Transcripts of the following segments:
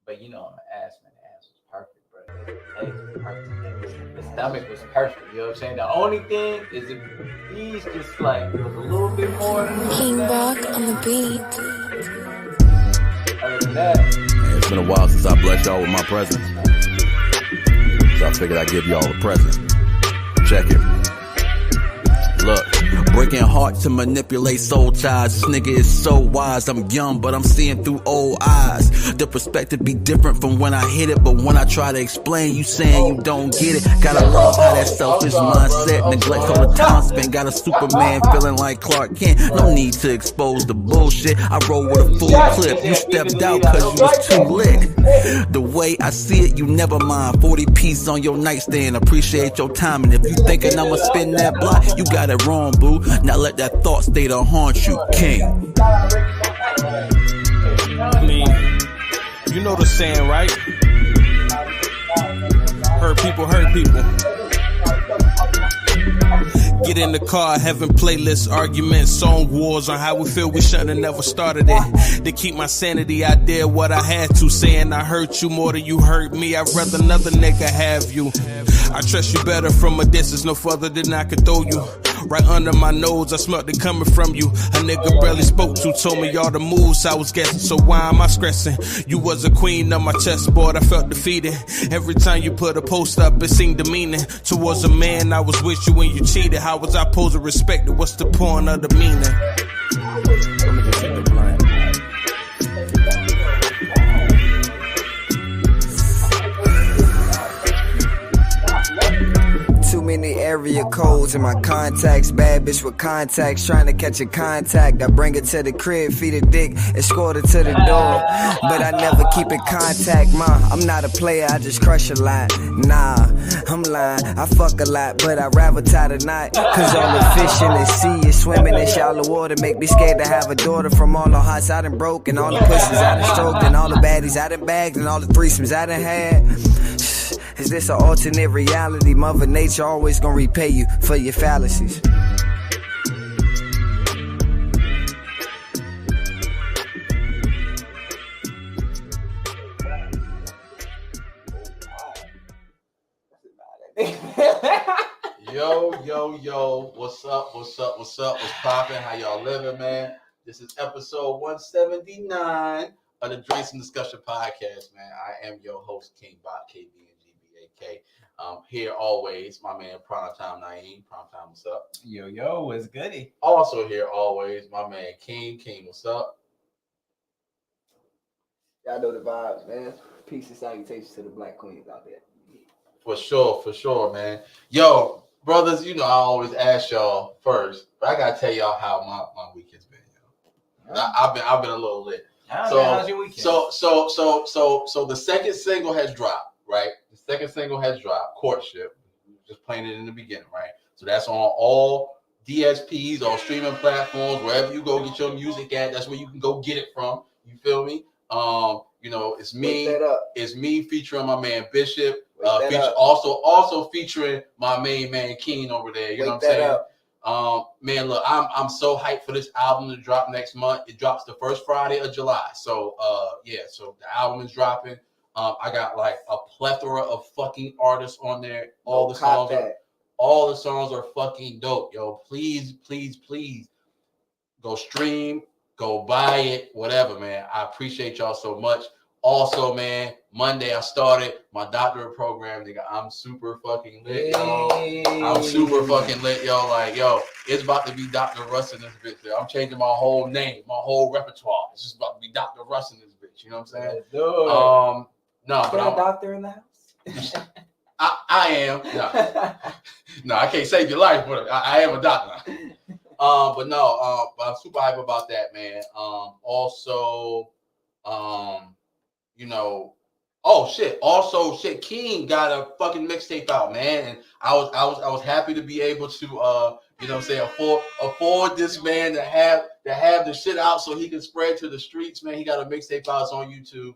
But you know, on the ass, man, the ass was perfect, bro. The legs were perfect. The stomach was perfect. You know what I'm saying? The only thing is if these just like was a little bit more. KvngBak on the beat. Other than that, it's been a while since I blessed y'all with my presence, so I figured I'd give y'all a present. Check it. Look, breaking hearts to manipulate soul ties. This nigga is so wise. I'm young, but I'm seeing through old eyes. The perspective be different from when I hit it, but when I try to explain, you saying you don't get it. Gotta love how that selfish mindset, neglect all the time spent. Got a Superman feeling like Clark Kent. No need to expose the bullshit. I roll with a full clip. You stepped out cause you was too lit. The way I see it, you never mind. 40 piece on your nightstand. Appreciate your time, and if you thinking I'ma spin that block, you got it wrong, boo. Now let that thought stay to haunt you, king. I mean, you know the saying, right? Hurt people hurt people. Get in the car, having playlists, arguments, song wars on how we feel we shouldn't have never started it. To keep my sanity, I did what I had to, saying I hurt you more than you hurt me. I'd rather another nigga have you. I trust you better from a distance, no further than I could throw you. Right under my nose, I smelt it coming from you. A nigga barely spoke to, told me all the moves I was guessing. So why am I stressing? You was a queen on my chessboard, I felt defeated. Every time you put a post up, it seemed demeaning. Towards a man, I was with you when you cheated. How was I supposed to respect it? What's the point of the meaning? Let me just hit the blunt. Too many area codes in my contacts. Bad bitch with contacts, trying to catch a contact. I bring her to the crib, feed her dick, escort her to the door. But I never keep in contact, ma. I'm not a player, I just crush a lot. Nah, I'm lying, I fuck a lot, but I'd rather tie the knot. Cause all the fish in the sea is swimming in shallow water. Make me scared to have a daughter. From all the hearts I done broke, and all the pussies I done stroked, and all the baddies I done bagged, and all the threesomes I done had. Is this an alternate reality? Mother Nature always gonna repay you for your fallacies. Yo, what's up, what's poppin', how y'all living, man? This is episode 179 of the Drinks and Discussion Podcast, man. I am your host, KvngBak, KvngBak. Here always, my man, Primetime Naeem. Primetime, what's up? yo, what's goody? Also here always, my man, King, what's up? Y'all know the vibes, man. Peace and salutations to the black queens out there. For sure, man. Yo, brothers, you know I always ask y'all first, but I gotta tell y'all how my week has been. I've been a little lit. So how's your weekend? So the second single has dropped, right? The second single has dropped, Courtship. Just playing it in the beginning, right? So that's on all DSPs, all streaming platforms, wherever you go get your music at, that's where you can go get it from. You feel me? You know, it's me featuring my man Bishop. Also featuring my main man Keen over there. You know what I'm saying? Man, look, I'm so hyped for this album to drop next month. It drops the first Friday of July. So so the album is dropping. I got like a plethora of fucking artists on there. All the songs are fucking dope. Yo, please go stream, go buy it, whatever, man. I appreciate y'all so much. Also, man, Monday I started my doctorate program, nigga. I'm super fucking lit, yo. I'm super fucking lit, yo. Like, yo, it's about to be Dr. Russ in this bitch. I'm changing my whole name, my whole repertoire. It's just about to be Dr. Russ in this bitch. You know what I'm saying? But I'm a doctor in the house. I am. No, I can't save your life, but I am a doctor. But I'm super hype about that, man. King got a fucking mixtape out, man, and I was happy to be able to afford this man to have the shit out so he can spread to the streets, man. He got a mixtape out, it's on YouTube.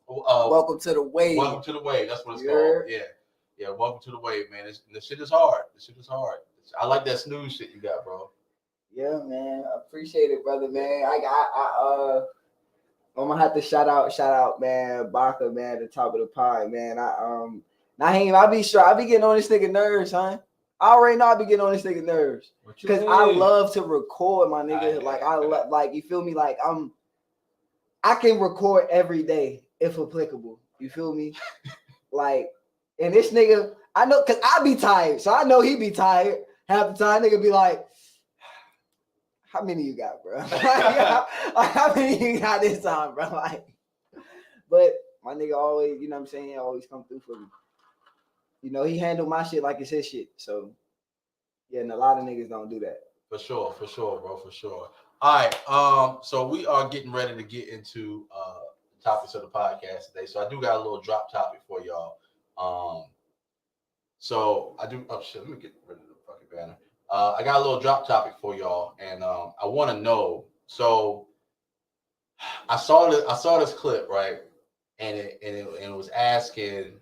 Welcome to the Wave. Welcome to the Wave. That's what it's called. Yeah. Welcome to the Wave, man. The shit is hard. I like that snooze shit you got, bro. Yeah, man. I appreciate it, brother, man. I'm gonna have to shout out, man, Baka, man, the top of the pod, man. I be getting on this nigga nerves, huh? I already know I be getting on this nigga nerves because I love to record, my nigga. Like you feel me? Like I can record every day if applicable. You feel me? Like, and this nigga, I know, cause I be tired, so I know he be tired half the time. Nigga be like, how many you got, bro? Like, how many you got this time, bro? Like, but my nigga always, you know what I'm saying, always come through for me. You know, he handled my shit like it's his shit. So, yeah, and a lot of niggas don't do that. For sure, bro, for sure. All right, so we are getting ready to get into the topics of the podcast today. So I do got a little drop topic for y'all. So I do. Oh shit, let me get rid of the fucking banner. I got a little drop topic for y'all, and I want to know. So I saw this clip, right, and it was asking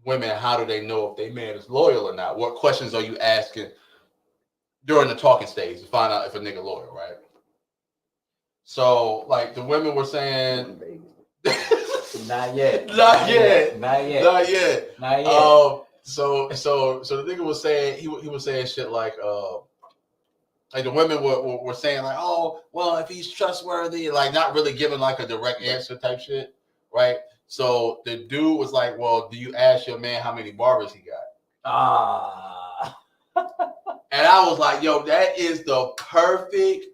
women, how do they know if they man is loyal or not? What questions are you asking during the talking stage to find out if a nigga loyal, right? So like the women were saying, not yet. So the nigga was saying he was saying shit like the women were saying like, oh well, if he's trustworthy, like not really giving like a direct answer type shit, right? So the dude was like, well, do you ask your man how many barbers he got? And I was like, yo, that is the perfect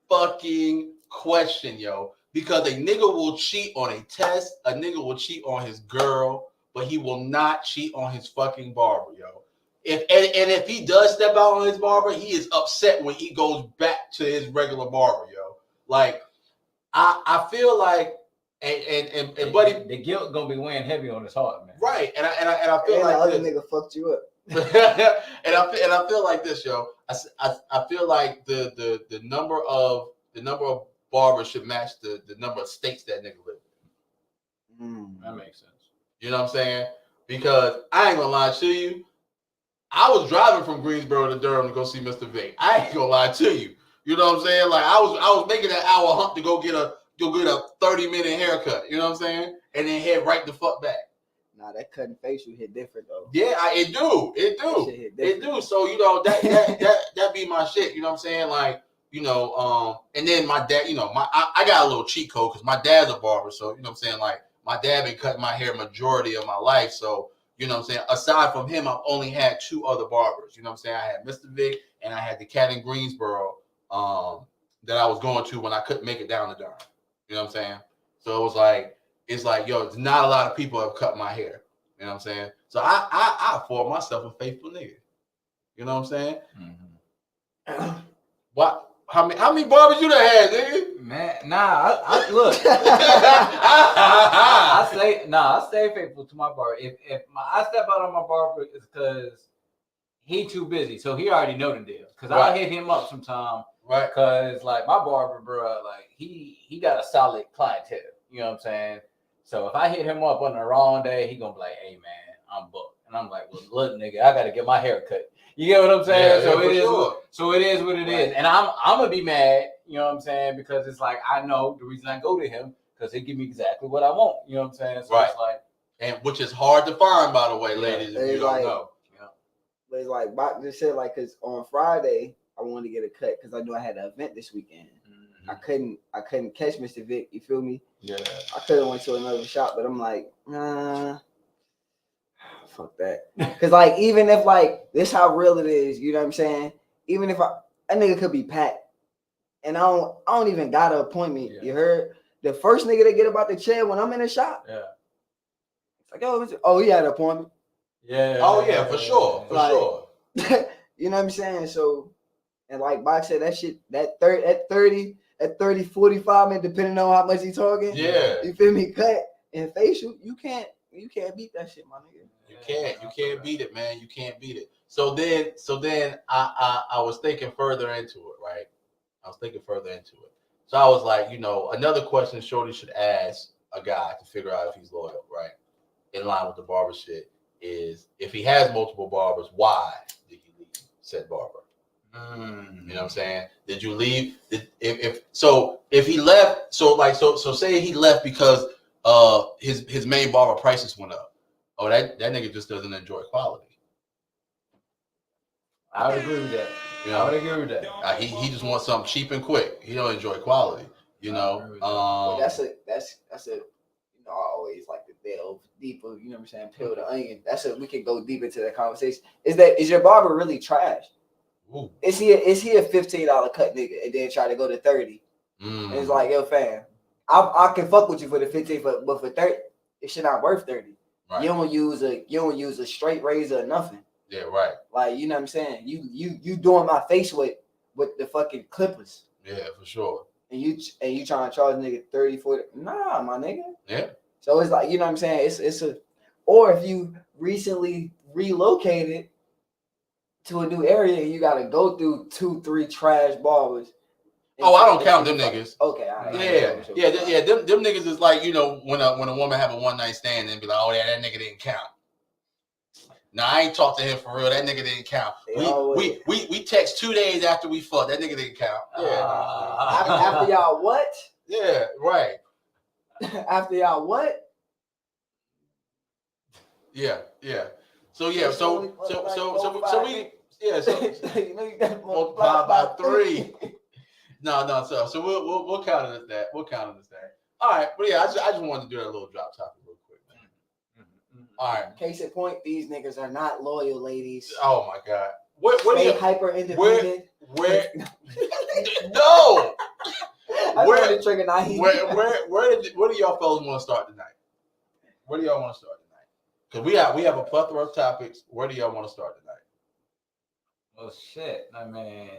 fucking question, yo. Because a nigga will cheat on a test, a nigga will cheat on his girl, but he will not cheat on his fucking barber, yo. If he does step out on his barber, he is upset when he goes back to his regular barber, yo. Like, I feel like and buddy, the guilt gonna be weighing heavy on his heart, man. Right, and I feel like the other nigga fucked you up. and I feel like this, yo. I feel like the number of barbers should match the number of states that nigga live in. That makes sense. You know what I'm saying? Because I ain't gonna lie to you, I was driving from Greensboro to Durham to go see Mr. Vic. I ain't gonna lie to you. You know what I'm saying? Like I was making that hour hump to go get a 30-minute haircut. You know what I'm saying? And then head right the fuck back. Nah, that cutting facial hit different though. Yeah, it do. So you know that be my shit. You know what I'm saying? Like and then my dad. I got a little cheat code because my dad's a barber. So you know what I'm saying? Like my dad been cutting my hair majority of my life. So you know what I'm saying? Aside from him, I've only had two other barbers. You know what I'm saying? I had Mr. Vic and I had the cat in Greensboro that I was going to when I couldn't make it down to Durham. You know what I'm saying? So it's like, yo, it's not a lot of people have cut my hair. You know what I'm saying? So I afford myself a faithful nigga. You know what I'm saying? Mm-hmm. What? How many barbers you done had, nigga? Man, I look. I stay faithful to my barber. If I step out on my barber, it's because he too busy. So he already know the deal. Because I'll hit him up sometime. Right. Because like my barber, bro, like he got a solid clientele. You know what I'm saying? So if I hit him up on the wrong day, he gonna be like, hey man, I'm booked. And I'm like, well, look, nigga, I gotta get my hair cut. You get what I'm saying? Yeah, so it is what it is. And I'm gonna be mad, you know what I'm saying? Because it's like I know the reason I go to him because he give me exactly what I want. You know what I'm saying? So it's like, and which is hard to find, by the way, ladies, if you don't know. Yeah. But it's like Bach just said, like, cause on Friday I wanted to get a cut because I knew I had an event this weekend. Mm-hmm. I couldn't catch Mr. Vic. You feel me? Yeah. I could have went to another shop, but I'm like, nah. Fuck that. Cause like even if like this how real it is, you know what I'm saying? Even if a nigga could be packed and I don't even got an appointment. Yeah. You heard? The first nigga that get about the chair when I'm in the shop. Yeah. It's like, oh, he had an appointment. Yeah. Oh yeah, for sure. For sure. You know what I'm saying? So and like Bach said, that shit, that 30, 45 minutes, depending on how much he talking. Yeah. You feel me? Cut and facial, you can't beat that shit, my nigga. You can't beat it, man. You can't beat it. So then I was thinking further into it, right? So I was like, another question Shorty should ask a guy to figure out if he's loyal, right? In line with the barber shit is if he has multiple barbers, why did he leave said barber? You know what I'm saying? Did you leave? If he left, so say he left because his main barber prices went up. Oh, that nigga just doesn't enjoy quality. I would agree with that. You know, I would agree with that. He just wants something cheap and quick. He don't enjoy quality. You know, well, that's a you know, I always like to delve deeper. You know what I'm saying? Peel the onion. We can go deep into that conversation. Is your barber really trash? Ooh. Is he a $15 cut nigga and then try to go to 30? And it's like, yo, fam, I can fuck with you for the 15, but for 30, it should not worth 30. Right. You don't use a straight razor or nothing. Yeah, right. Like, you know what I'm saying? You doing my face with the fucking clippers. Yeah, for sure. And you trying to charge nigga 30, 40. Nah, my nigga. Yeah. So it's like, you know what I'm saying? Or if you recently relocated to a new area and you gotta go through 2-3 trash barbers. Oh, I don't count them niggas. Okay, all right. Yeah. Them niggas is like, you know, when a woman have a one night stand and be like, oh yeah, that nigga didn't count. Now I ain't talked to him for real. That nigga didn't count. We text 2 days after we fucked. That nigga didn't count. Yeah. After y'all what? Yeah, right. After y'all what? Yeah. So we multiply by 3. No. So we'll count it as that. We'll count it as that. All right, but yeah, I just wanted to do that little drop topic real quick, man. All right. Case in point, these niggas are not loyal, ladies. Oh my god. What are you hyper independent? Where no. Where do y'all fellas want to start tonight? Where do y'all want to start tonight? Because we have a plethora of topics. Where do y'all want to start tonight? Well, shit. I mean,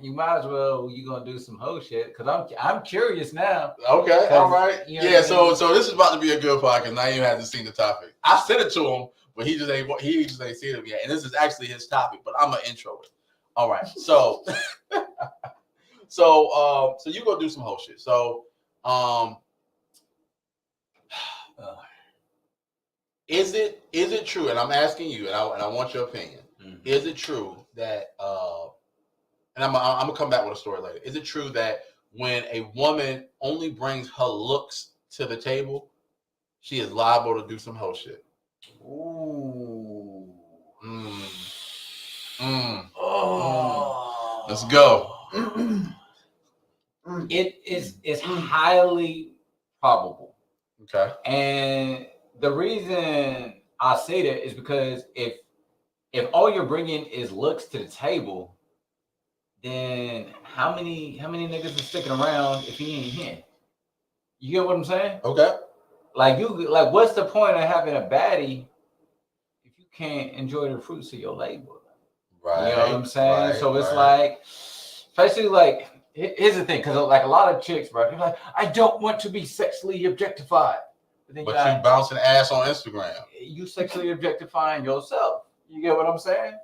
you might as well. You gonna do some whole shit? Because I'm curious now. Okay, all right. You know so this is about to be a good podcast. Now you hasn't seen the topic. I sent it to him, but he just ain't seen it yet. And this is actually his topic, but I'm gonna intro it. All right. So so you gonna do some whole shit. So is it true? And I'm asking you, and I want your opinion. Mm-hmm. Is it true that and I'm gonna come back with a story later. Is it true that when a woman only brings her looks to the table, she is liable to do some whole shit? Ooh. Let's go. It's highly probable. Okay. And the reason I say that is because if all you're bringing is looks to the table, then how many niggas are sticking around if he ain't here? You get what I'm saying? Okay. Like what's the point of having a baddie if you can't enjoy the fruits of your labor? Right. You know what I'm saying? Right, so it's like, especially like, here's the thing, because like a lot of chicks, bro, they're like, I don't want to be sexually objectified. But you bouncing ass on Instagram. You sexually objectifying yourself. You get what I'm saying?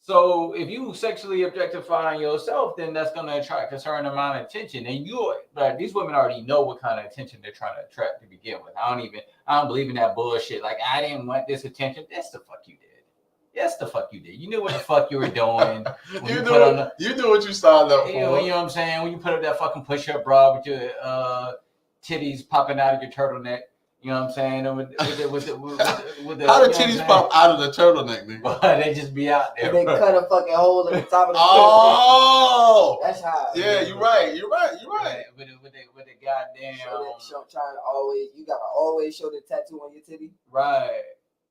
So if you sexually objectifying yourself, then that's going to attract a certain amount of attention. And these women already know what kind of attention they're trying to attract to begin with. I don't believe in that bullshit. Like, I didn't want this attention. That's the fuck you did. Yes, the fuck you did. You knew what the fuck you were doing. You knew what you signed up for. You know what I'm saying? When you put up that fucking push-up bra with your titties popping out of your turtleneck. You know what I'm saying? With the, how do titties pop out of the turtleneck, nigga? But they just be out there. They cut a fucking hole in the top of the Oh! That's how. Yeah, you're right. With the goddamn. You gotta always show the tattoo on your titty. Right.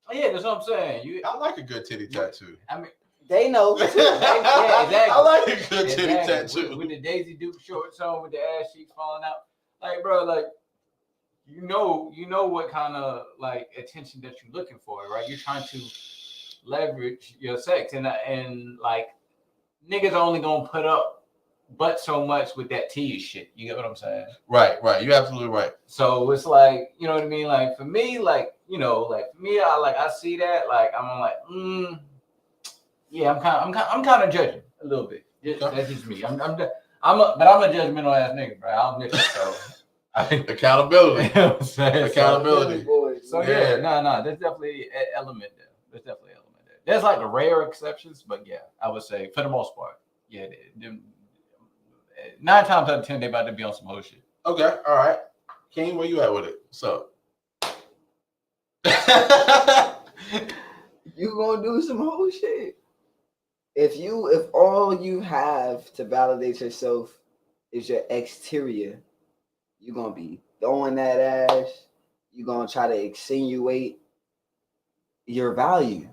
Oh, yeah, that's what I'm saying. I like a good titty tattoo. I mean, they know. Yeah, exactly. I like a good titty tattoo. With the Daisy Duke shorts on, with the ass cheeks falling out. Like, bro, like, you know what kind of like attention that you're looking for, right? You're trying to leverage your sex, and like niggas are only gonna put up but so much with that tease shit. You get what I'm saying? Right. You're absolutely right. So it's like, you know what I mean? Like for me, I see that, like I'm like, yeah, I'm kind of judging a little bit. That's just me. I'm a judgmental ass nigga, bro. I'll admit it. So. Accountability. You know what I'm saying? Accountability. So yeah, no, there's definitely an element there. There's like the rare exceptions, but yeah, I would say for the most part, yeah. 9 times out of 10, they about to be on some whole shit. Okay, all right. King, where you at with it? What's up? You gonna do some whole shit. If all you have to validate yourself is your exterior, you're gonna be throwing that ass. You're gonna try to insinuate your value.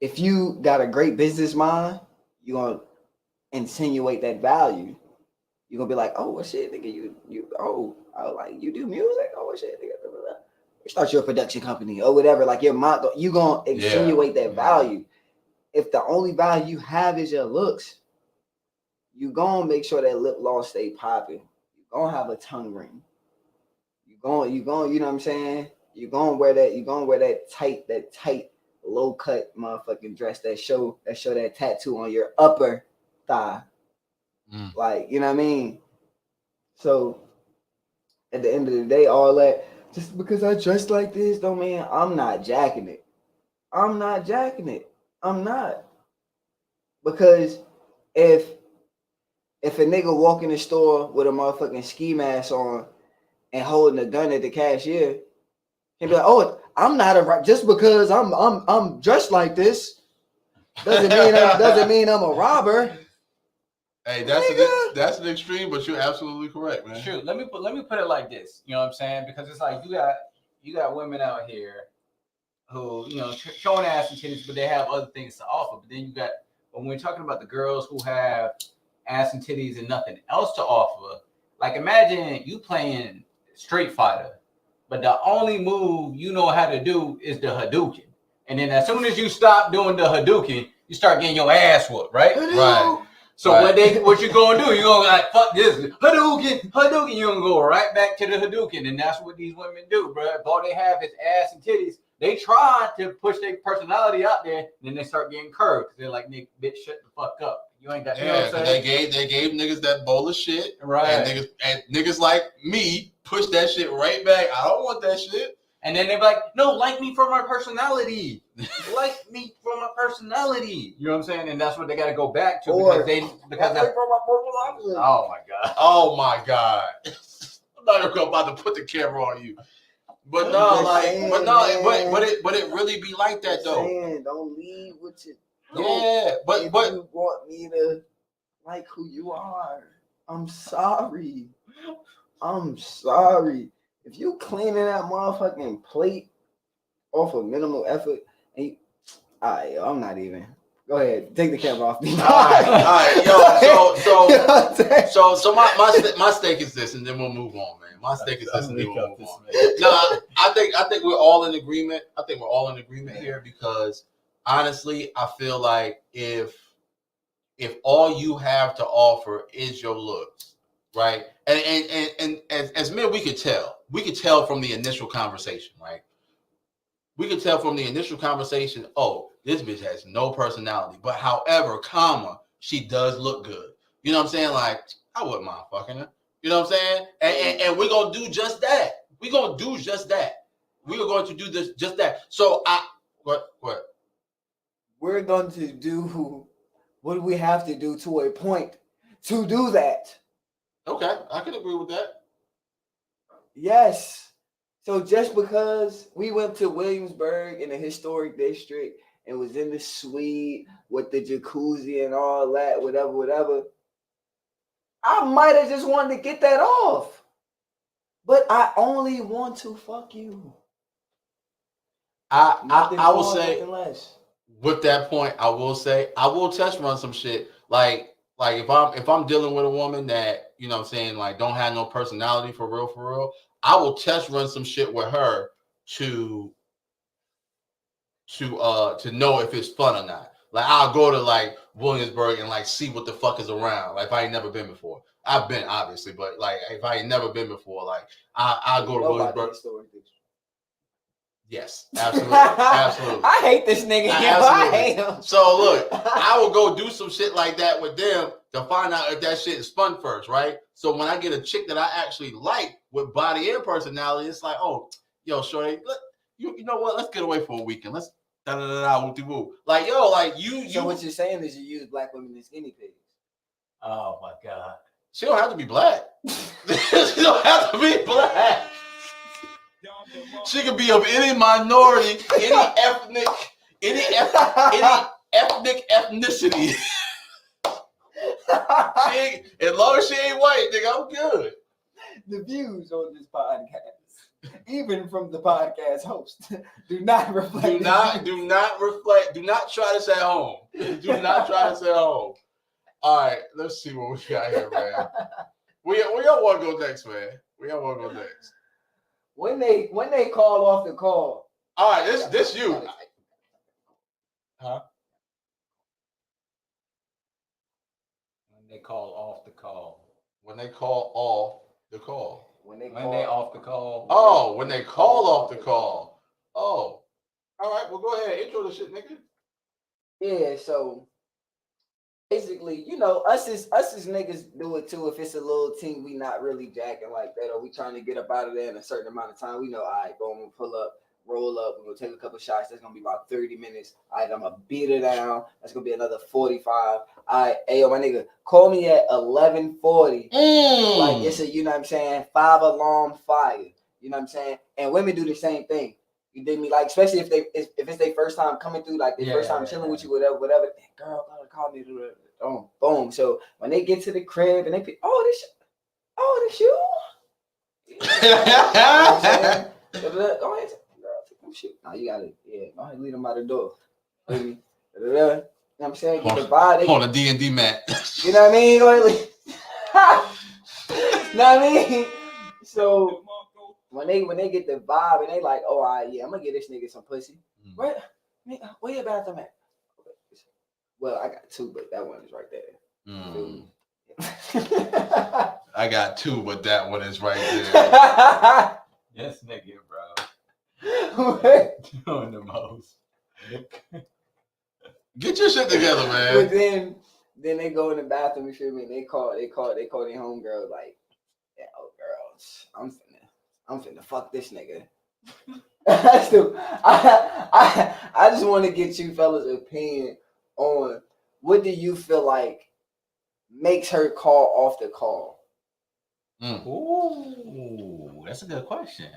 If you got a great business mind, you're gonna insinuate that value. You're gonna be like, oh well, shit, nigga, you like you do music, oh well, shit, nigga, blah, blah, blah. Start your production company or whatever. Like your mind, you gonna insinuate that value. If the only value you have is your looks, you gonna make sure that lip gloss stay popping. You gonna have a tongue ring. You know what I'm saying? You gonna wear that tight low cut motherfucking dress that show that tattoo on your upper thigh. Like, you know what I mean? So at the end of the day, all that, just because I dress like this don't mean I'm not jacking it. I'm not. Because if a nigga walk in the store with a motherfucking ski mask on and holding a gun at the cashier, he'd be like, oh, I'm not just because I'm dressed like this doesn't mean I'm a robber. Hey, that's an extreme, but you're absolutely correct, man. Shoot, let me put it like this. You know what I'm saying? Because it's like you got women out here who, you know, showing ass and titties, but they have other things to offer. But then when we're talking about the girls who have ass and titties and nothing else to offer, like imagine you playing Street Fighter, but the only move you know how to do is the Hadouken. And then as soon as you stop doing the Hadouken, you start getting your ass whooped, right? Right. So what you gonna do? You gonna like fuck this Hadouken. You gonna go right back to the Hadouken, and that's what these women do, bro. If all they have is ass and titties, they try to push their personality out there, and then they start getting curved because they're like, "Nick, bitch, shut the fuck up." You ain't got. You know what I'm saying? They gave niggas that bowl of shit, right? And niggas like me push that shit right back. I don't want that shit. And then they're like, no, like me for my personality. Like me for my personality. You know what I'm saying? And that's what they got to go back to because oh my God. Oh my God. I'm not even about to put the camera on you. But it really be like that though. Don't leave with you. Yeah, but you want me to like who you are, I'm sorry. If you cleaning that motherfucking plate off of minimal effort, and I'm not even. Go ahead, take the camera off me. All right, yo. So my stake is this, and then we'll move on, man. My stake is this, and then we'll move on. No, I think we're all in agreement. I think we're all in agreement here because honestly, I feel like if all you have to offer is your looks, right? And as men, we could tell from the initial conversation, right? We could tell from the initial conversation, oh, this bitch has no personality. But however, she does look good. You know what I'm saying? Like, I wouldn't mind fucking her. You know what I'm saying? And we're going to do just that. We're going to do just that. We are going to do this just that. So what? We're going to do what we have to do to a point to do that. Okay, I can agree with that. Yes. So just because we went to Williamsburg in a historic district and was in the suite with the jacuzzi and all that, whatever, I might have just wanted to get that off. But I only want to fuck you. I will say with that point, I will say I will test run some shit. Like if I'm dealing with a woman that, you know what I'm saying, like don't have no personality for real, I will test run some shit with her to know if it's fun or not. Like I'll go to like Williamsburg and like see what the fuck is around. Like if I ain't never been before. I've been obviously, but like if I ain't never been before, like I'll go to Williamsburg. Yes, absolutely. I hate this nigga. I hate him. So look, I will go do some shit like that with them to find out if that shit is fun first, right? So when I get a chick that I actually like with body and personality, it's like, oh, yo, shorty, you know what? Let's get away for a weekend. Da da da da woo woo. Like yo, like you. So what you're saying is you use black women as guinea pigs. Oh my god. She don't have to be black. She don't have to be black. She could be of any minority, any ethnic ethnicity. As long as she ain't white, nigga, I'm good. The views on this podcast, even from the podcast host, do not reflect. Do not reflect. Do not try this at home. Do not try this at home. All right, let's see what we got here, man. We all want to go next, man. We all want to go next. When they call off the call. All right, this you. Huh? When they call off the call. When they call off the call. When they off the call. Oh, when they call off the call. Oh. All right, well go ahead. Intro the shit, nigga. Yeah, so basically, you know, us as niggas do it too. If it's a little team, we not really jacking like that, or we trying to get up out of there in a certain amount of time. We know, all right, boom, we'll pull up, roll up, we're gonna take a couple shots. That's gonna be about 30 minutes. All right, I'm gonna beat it down. That's gonna be another 45. All right, hey yo, my nigga, call me at 11:40. Like it's a, you know what I'm saying, 5-alarm fire. You know what I'm saying? And women do the same thing. You dig me? Like, especially if it's their first time coming through, like their first time chilling with you, whatever. Girl, gotta call me. Boom. So when they get to the crib and they pick, this you. Go ahead, girl, take them shit. Now you gotta, go ahead, lead them out the door. You know what I'm saying? Get the vibe. On a D&D mat. You know what I mean? Go ahead, lead. You know what I mean? So when they get the vibe and they like, oh, all right, I'm gonna get this nigga some pussy. Where your bathroom at? Well, I got two, but that one is right there. I got two, but that one is right there. Yes, nigga, bro. Doing the most. Get your shit together, man. But then they go in the bathroom, you feel me? And they call their homegirl like, girls, I'm finna fuck this nigga. I just want to get you fellas' opinion on what do you feel like makes her call off the call? Ooh, that's a good question.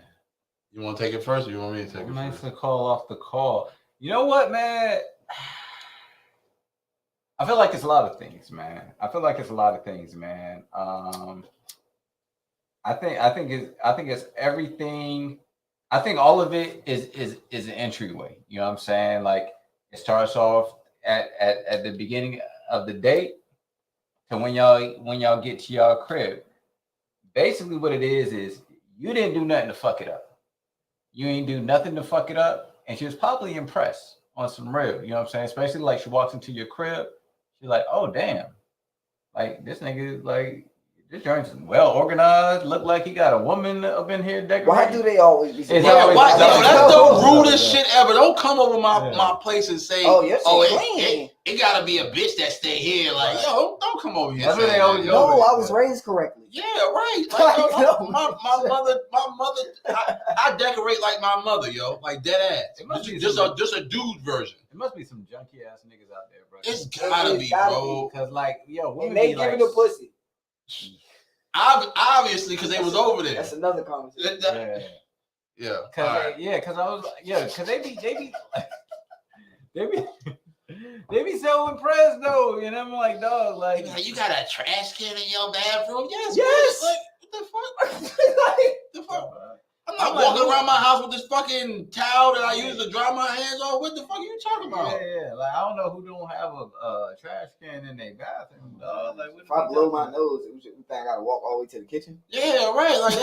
You want to take it first, or you want me to take it first? Makes her call off the call. You know what, man? I feel like it's a lot of things, man. I think it's everything. I think all of it is an entryway. You know what I'm saying? Like it starts off at the beginning of the date to when y'all get to y'all crib. Basically what it is you didn't do nothing to fuck it up. You ain't do nothing to fuck it up. And she was probably impressed on some real, you know what I'm saying? Especially like she walks into your crib. She's like, oh damn. Like this nigga, like this joint's well organized. Look like he got a woman up in here decorating. Why do they always be? That's the rudest shit ever. Don't come over my place and say, it gotta be a bitch that stay here. Like, yo, don't come over here. That's what they always know. I was raised correctly. Yeah, right. Like, my mother. I decorate like my mother, yo. Like dead ass. It must be just a dude version. It must be some junky ass niggas out there, bro. It's gotta be, bro. Because like, yo, and they giving the pussy. Obviously, because they was over there. That's another conversation. Yeah. Because I was because they be so impressed though, and I'm like, dog, like you got a trash can in your bathroom? Yes. Like what the fuck? I'm not walking around my house with this fucking towel that I use to dry my hands off. What the fuck are you talking about? Yeah. Like I don't know who don't have a trash can in their bathroom, dog. Like if I blow my nose, you think I gotta walk all the way to the kitchen? Yeah, right. Like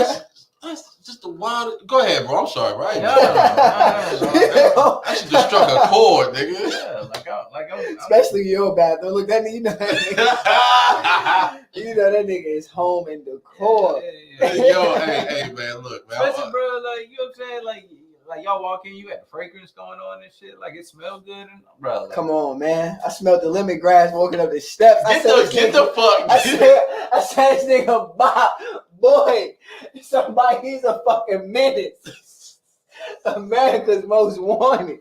that's just the wild. Go ahead, bro. I'm sorry, right? No. I should just struck a chord, nigga. Yeah, especially your bathroom. Look, that nigga, that nigga is home in the core. Yo, hey, man, look, man. Especially, bro, like you know what I'm saying, like y'all walk in, you got the fragrance going on and shit, like it smells good, and bro. Like, come on, man. I smelled the lemongrass walking up the steps. Get the fuck. I said this nigga Bob, boy, he's a fucking menace. America's most wanted.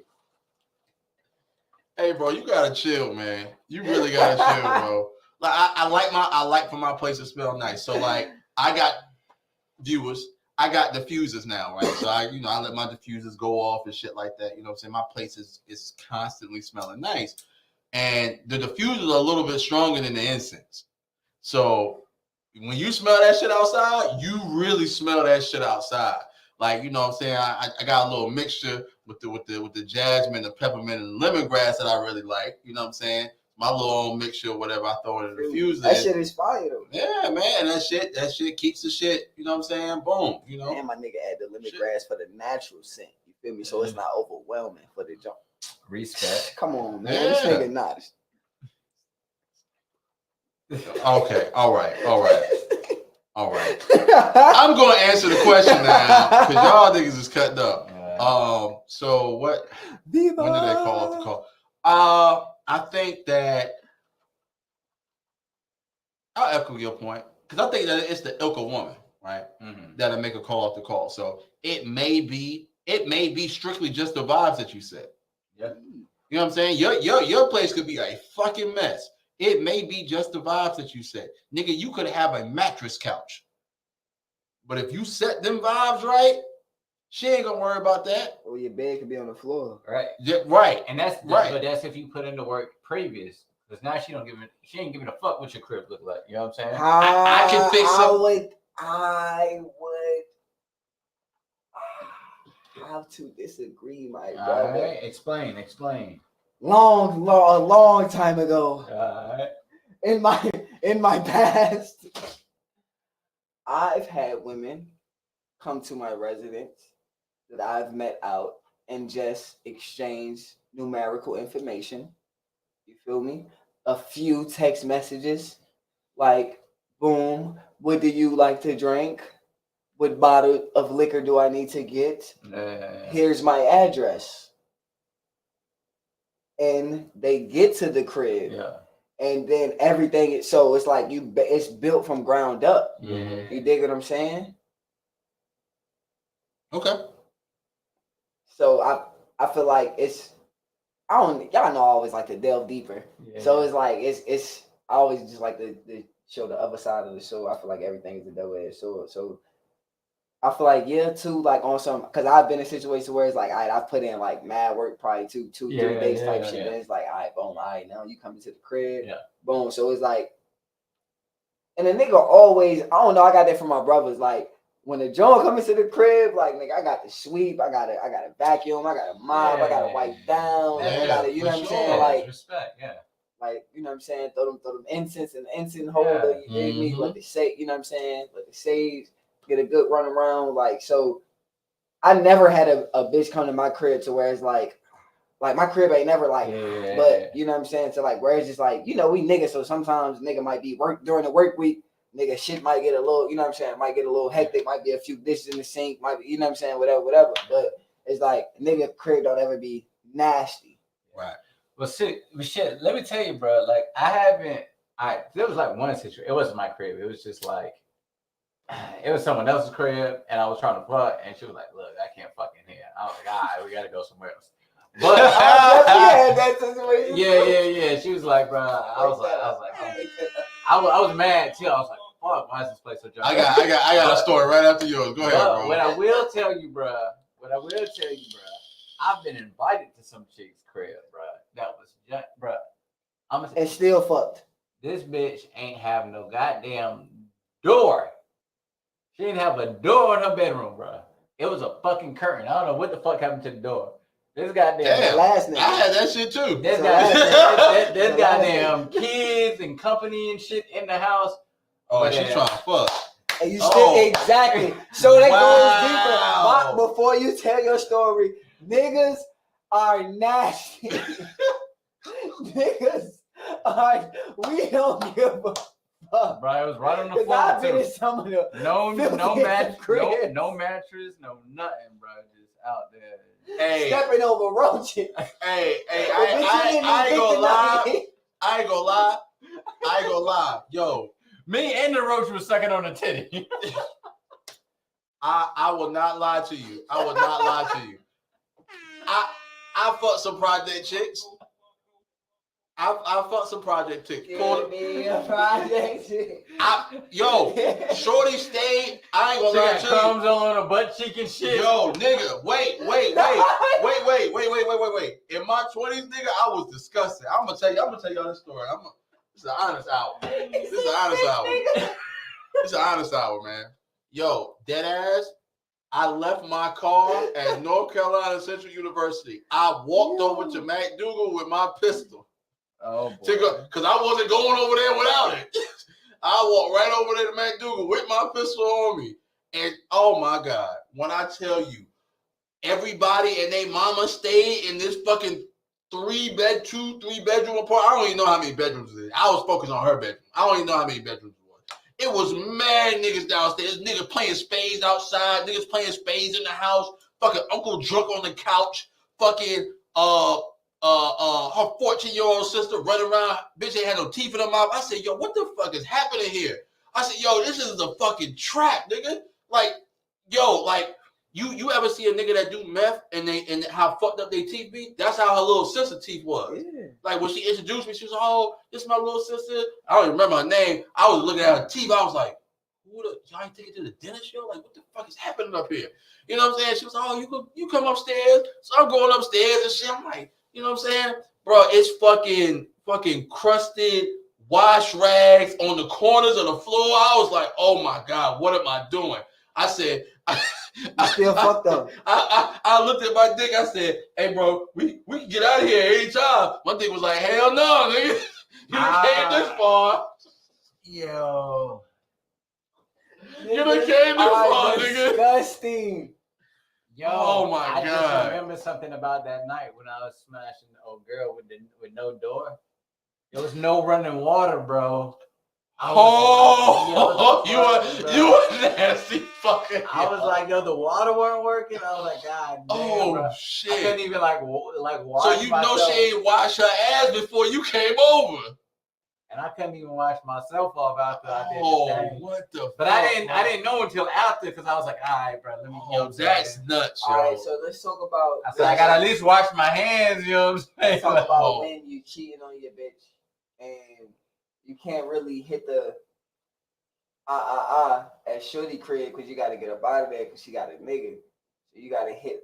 Hey, bro, you gotta chill, man. You really gotta chill, bro. Like I like for my place to smell nice. So like I got viewers, I got diffusers now, right? So I let my diffusers go off and shit like that. You know what I'm saying? My place is constantly smelling nice. And the diffusers are a little bit stronger than the incense. So when you smell that shit outside, you really smell that shit outside. Like, you know what I'm saying? I got a little mixture with the jasmine, the peppermint, and the lemongrass that I really like. You know what I'm saying? My little own mixture, whatever I throw in the diffuser. That shit is fire though. Yeah, man. That shit keeps the shit, you know what I'm saying? Boom. You know. And my nigga add the lemongrass for the natural scent. You feel me? So it's not overwhelming for the jump. Respect. Come on, man. Yeah. This nigga not. Okay. All right. I'm gonna answer the question now because y'all niggas is cutting up. So what? When did they call off the call? I think that I'll echo your point because I think that it's the ilk of woman, right? Mm-hmm. That'll make a call off the call. So it may be strictly just the vibes that you said. Yeah. You know what I'm saying? Your place could be a fucking mess. It may be just the vibes that you said. Nigga, you could have a mattress couch. But if you set them vibes right, she ain't gonna worry about that. Or your bed could be on the floor. Right. Yeah, right. And that's right. But that's if you put in the work previous. Because now she ain't giving a fuck what your crib look like. You know what I'm saying? I can fix it. I would have to disagree, my brother. All right. Explain. A long time ago. In my past, I've had women come to my residence that I've met out and just exchange numerical information. You feel me? A few text messages like, boom, what do you like to drink? What bottle of liquor do I need to get? Here's my address. And they get to the crib. Yeah. And then everything it's like it's built from ground up. Mm-hmm. You dig what I'm saying? Okay. So I feel like y'all know I always like to delve deeper. Yeah. So it's like it's I always just like to show the other side of the show. I feel like everything is a double-edged sword. So I feel like too, like on some, because I've been in situations where it's like, all right, I put in like mad work, probably 3 days type shit. And it's like, all right, boom, all right, now you coming to the crib, boom. So it's like, and the nigga always, I don't know, I got that from my brothers. Like when the joint coming to the crib, like nigga, I got to sweep, I got to vacuum, I got to mop, I got to wipe down, I got to, you know what I'm saying, like respect, like you know what I'm saying, throw them incense in the incense holder, you dig me, let the say, you know what I'm saying, let the sage. Get a good run around, like so. I never had a bitch come to my crib to where it's like my crib ain't never like, but you know what I'm saying. So like where it's just like we niggas, so sometimes nigga might be work during the work week. Nigga shit might get a little, you know what I'm saying. Might get a little hectic. Might be a few dishes in the sink. Might be, you know what I'm saying. Whatever. But it's like nigga crib don't ever be nasty. Right. Well, shit. Let me tell you, bro. Like there was like one situation. It wasn't my crib. It was just like. It was someone else's crib, and I was trying to fuck, and she was like, "Look, I can't fuck in here." I was like, "All right, we gotta go somewhere else." But that situation. Yeah. She was like, "Bro," I was was mad too. I was like, "Fuck, why is this place so dry?" I got a story right after yours. Go ahead, bro. What I will tell you, bro. I've been invited to some chick's crib, bro. That was just, bro. And still fucked. This bitch ain't have no goddamn door. She didn't have a door in her bedroom, bro. It was a fucking curtain. I don't know what the fuck happened to the door. This goddamn last name. I had that shit too. This goddamn kids and company and shit in the house. Oh, she's trying to fuck. And you still exactly. So that goes deeper. Before you tell your story, niggas are nasty. Niggas are. We don't give a. Bro, it was right on the floor. I've been in some of the no mattress, no nothing, bro. Just out there. Hey, stepping over roaches. Hey, I ain't gonna lie. Yo, me and the roach was sucking on a titty. I will not lie to you. I fucked some project chicks. I fucked some project chick. Give me a project chick. Shorty stayed. I ain't gonna lie to you. Crumbs on a butt cheek and shit. Yo, nigga, wait. In my 20s, nigga, I was disgusted. I'm gonna tell y'all this story. It's an honest hour. This is an honest hour, man. Yo, dead ass. I left my car at North Carolina Central University. I walked over to McDougal with my pistol. Oh, boy. Because I wasn't going over there without it. I walked right over there to McDougal with my pistol on me. And oh my God, when I tell you, everybody and their mama stayed in this fucking 3-bedroom apartment. I don't even know how many bedrooms it is. I was focused on her bedroom. I don't even know how many bedrooms it was. It was mad niggas downstairs. Niggas playing spades outside. Niggas playing spades in the house. Fucking uncle drunk on the couch. Fucking her 14-year-old sister running around. Bitch ain't had no teeth in her mouth. I said, yo, what the fuck is happening here? I said, yo, this is a fucking trap, nigga. Like, yo, like, you ever see a nigga that do meth and how fucked up their teeth be? That's how her little sister teeth was. Yeah. Like when she introduced me, she was like, oh, this is my little sister. I don't even remember her name. I was looking at her teeth. I was like, y'all ain't take it to the dentist, yo? Like, what the fuck is happening up here? You know what I'm saying? She was like, oh, you come upstairs. So I'm going upstairs and shit. I'm like, you know what I'm saying? Bro, it's fucking crusted wash rags on the corners of the floor. I was like, oh my God, what am I doing? I said, still fucked up. I looked at my dick. I said, "Hey, bro, we can get out of here anytime." My dick was like, "Hell no, nigga! You came this far." Yo, you done came this far, nigga. Disgusting. Yo, oh my God! I just remember something about that night when I was smashing the old girl with no door. There was no running water, bro. You a nasty fucking. I was like, yo, the water weren't working. I was like, God damn, bro. Shit! I couldn't even like wash. So you know she ain't washed her ass before you came over. And I couldn't even wash myself off after I did the thing. What the? But I didn't know until after because I was like, all right, bro, let me go. That's nuts, yo. All right, so let's talk about. I said I gotta at least wash my hands. You know what I'm saying? Let's talk about when you cheating on your bitch and you can't really hit the at Shorty crib because you got to get up out of there because she got a nigga. So you gotta hit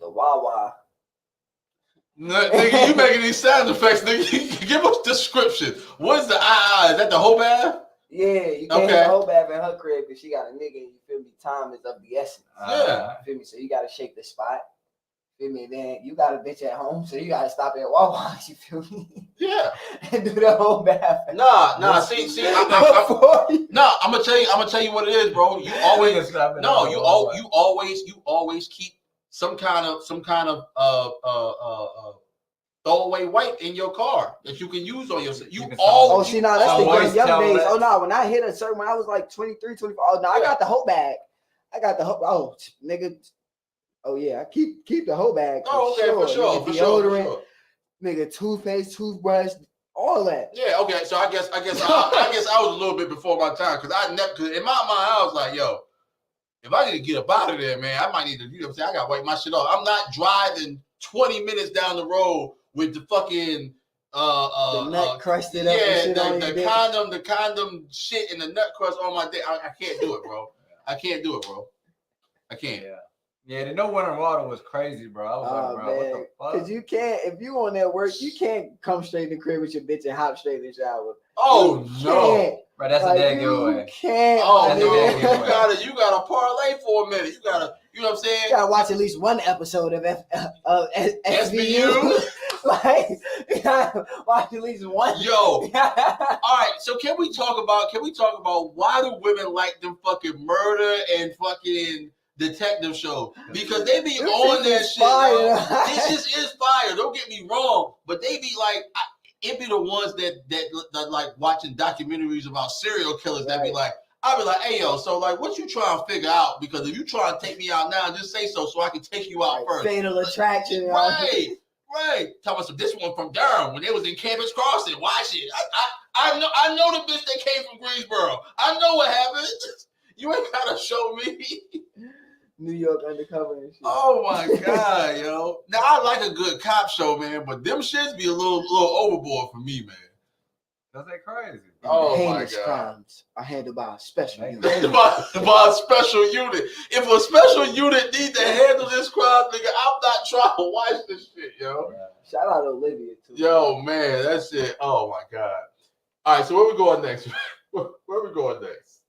the wah. Nigga, you making these sound effects, nigga. Give us description. What's the Is that the whole bath? Yeah, you can't hit the whole bath in her crib because she got a nigga and you feel me, time is of the essence. Yeah. You feel me? So you gotta shake the spot. Feel me? Then you got a bitch at home, so you gotta stop at Wawa. You feel me? Yeah. And do the whole bath. Nah. See. I'm gonna tell you what it is, bro. You always you always keep some kind of throwaway wipe in your car that you can use on yourself. That's the young days. Oh no, when I hit a certain, when I was like 23, 24. Oh no, I got the whole bag. Nigga. Oh yeah, I keep the whole bag. For sure. Deodorant, nigga, toothpaste, toothbrush, all that. Yeah, okay. So I guess I was a little bit before my time because in my mind I was like, yo, if I need to get up out of there, man, I might need to. You know what I'm saying? I gotta wipe my shit off. I'm not driving 20 minutes down the road with the fucking the nut crusted up. Yeah, the condom shit and the nut crust on my dick. I can't do it, bro. I can't. Yeah, the no running water was crazy, bro. I was like, bro, what the fuck? Because you can't, if you on that work, you can't come straight in the crib with your bitch and hop straight in the shower. Oh no, bro, that's a dead giveaway. Can't. Oh no, you gotta parlay for a minute. You know what I'm saying? You gotta watch at least one episode of SVU. Like, you gotta watch at least one. Yo, all right. So can we talk about why do women like them fucking murder and fucking detective show? Because they be on that shit. This just is fire. Don't get me wrong, but they be like, it be the ones that like watching documentaries about serial killers. That be like, I be like, hey yo, so like, what you trying to figure out? Because if you try to take me out now, just say so I can take you out first. Fatal attraction, right? Tell us this one from Durham when they was in Campus Crossing. Watch it. I know the bitch that came from Greensboro. I know what happened. You ain't gotta show me. New York undercover and shit. Oh my god, yo! Now I like a good cop show, man, but them shits be a little overboard for me, man. That's like crazy. Oh heinous my god! crimes are handled by a special unit. by a special unit. If a special unit need to handle this crime, nigga, I'm not trying to watch this shit, yo. Shout out to Olivia too. Yo, man, that shit. Oh my god! All right, so where we going next? Where we going next?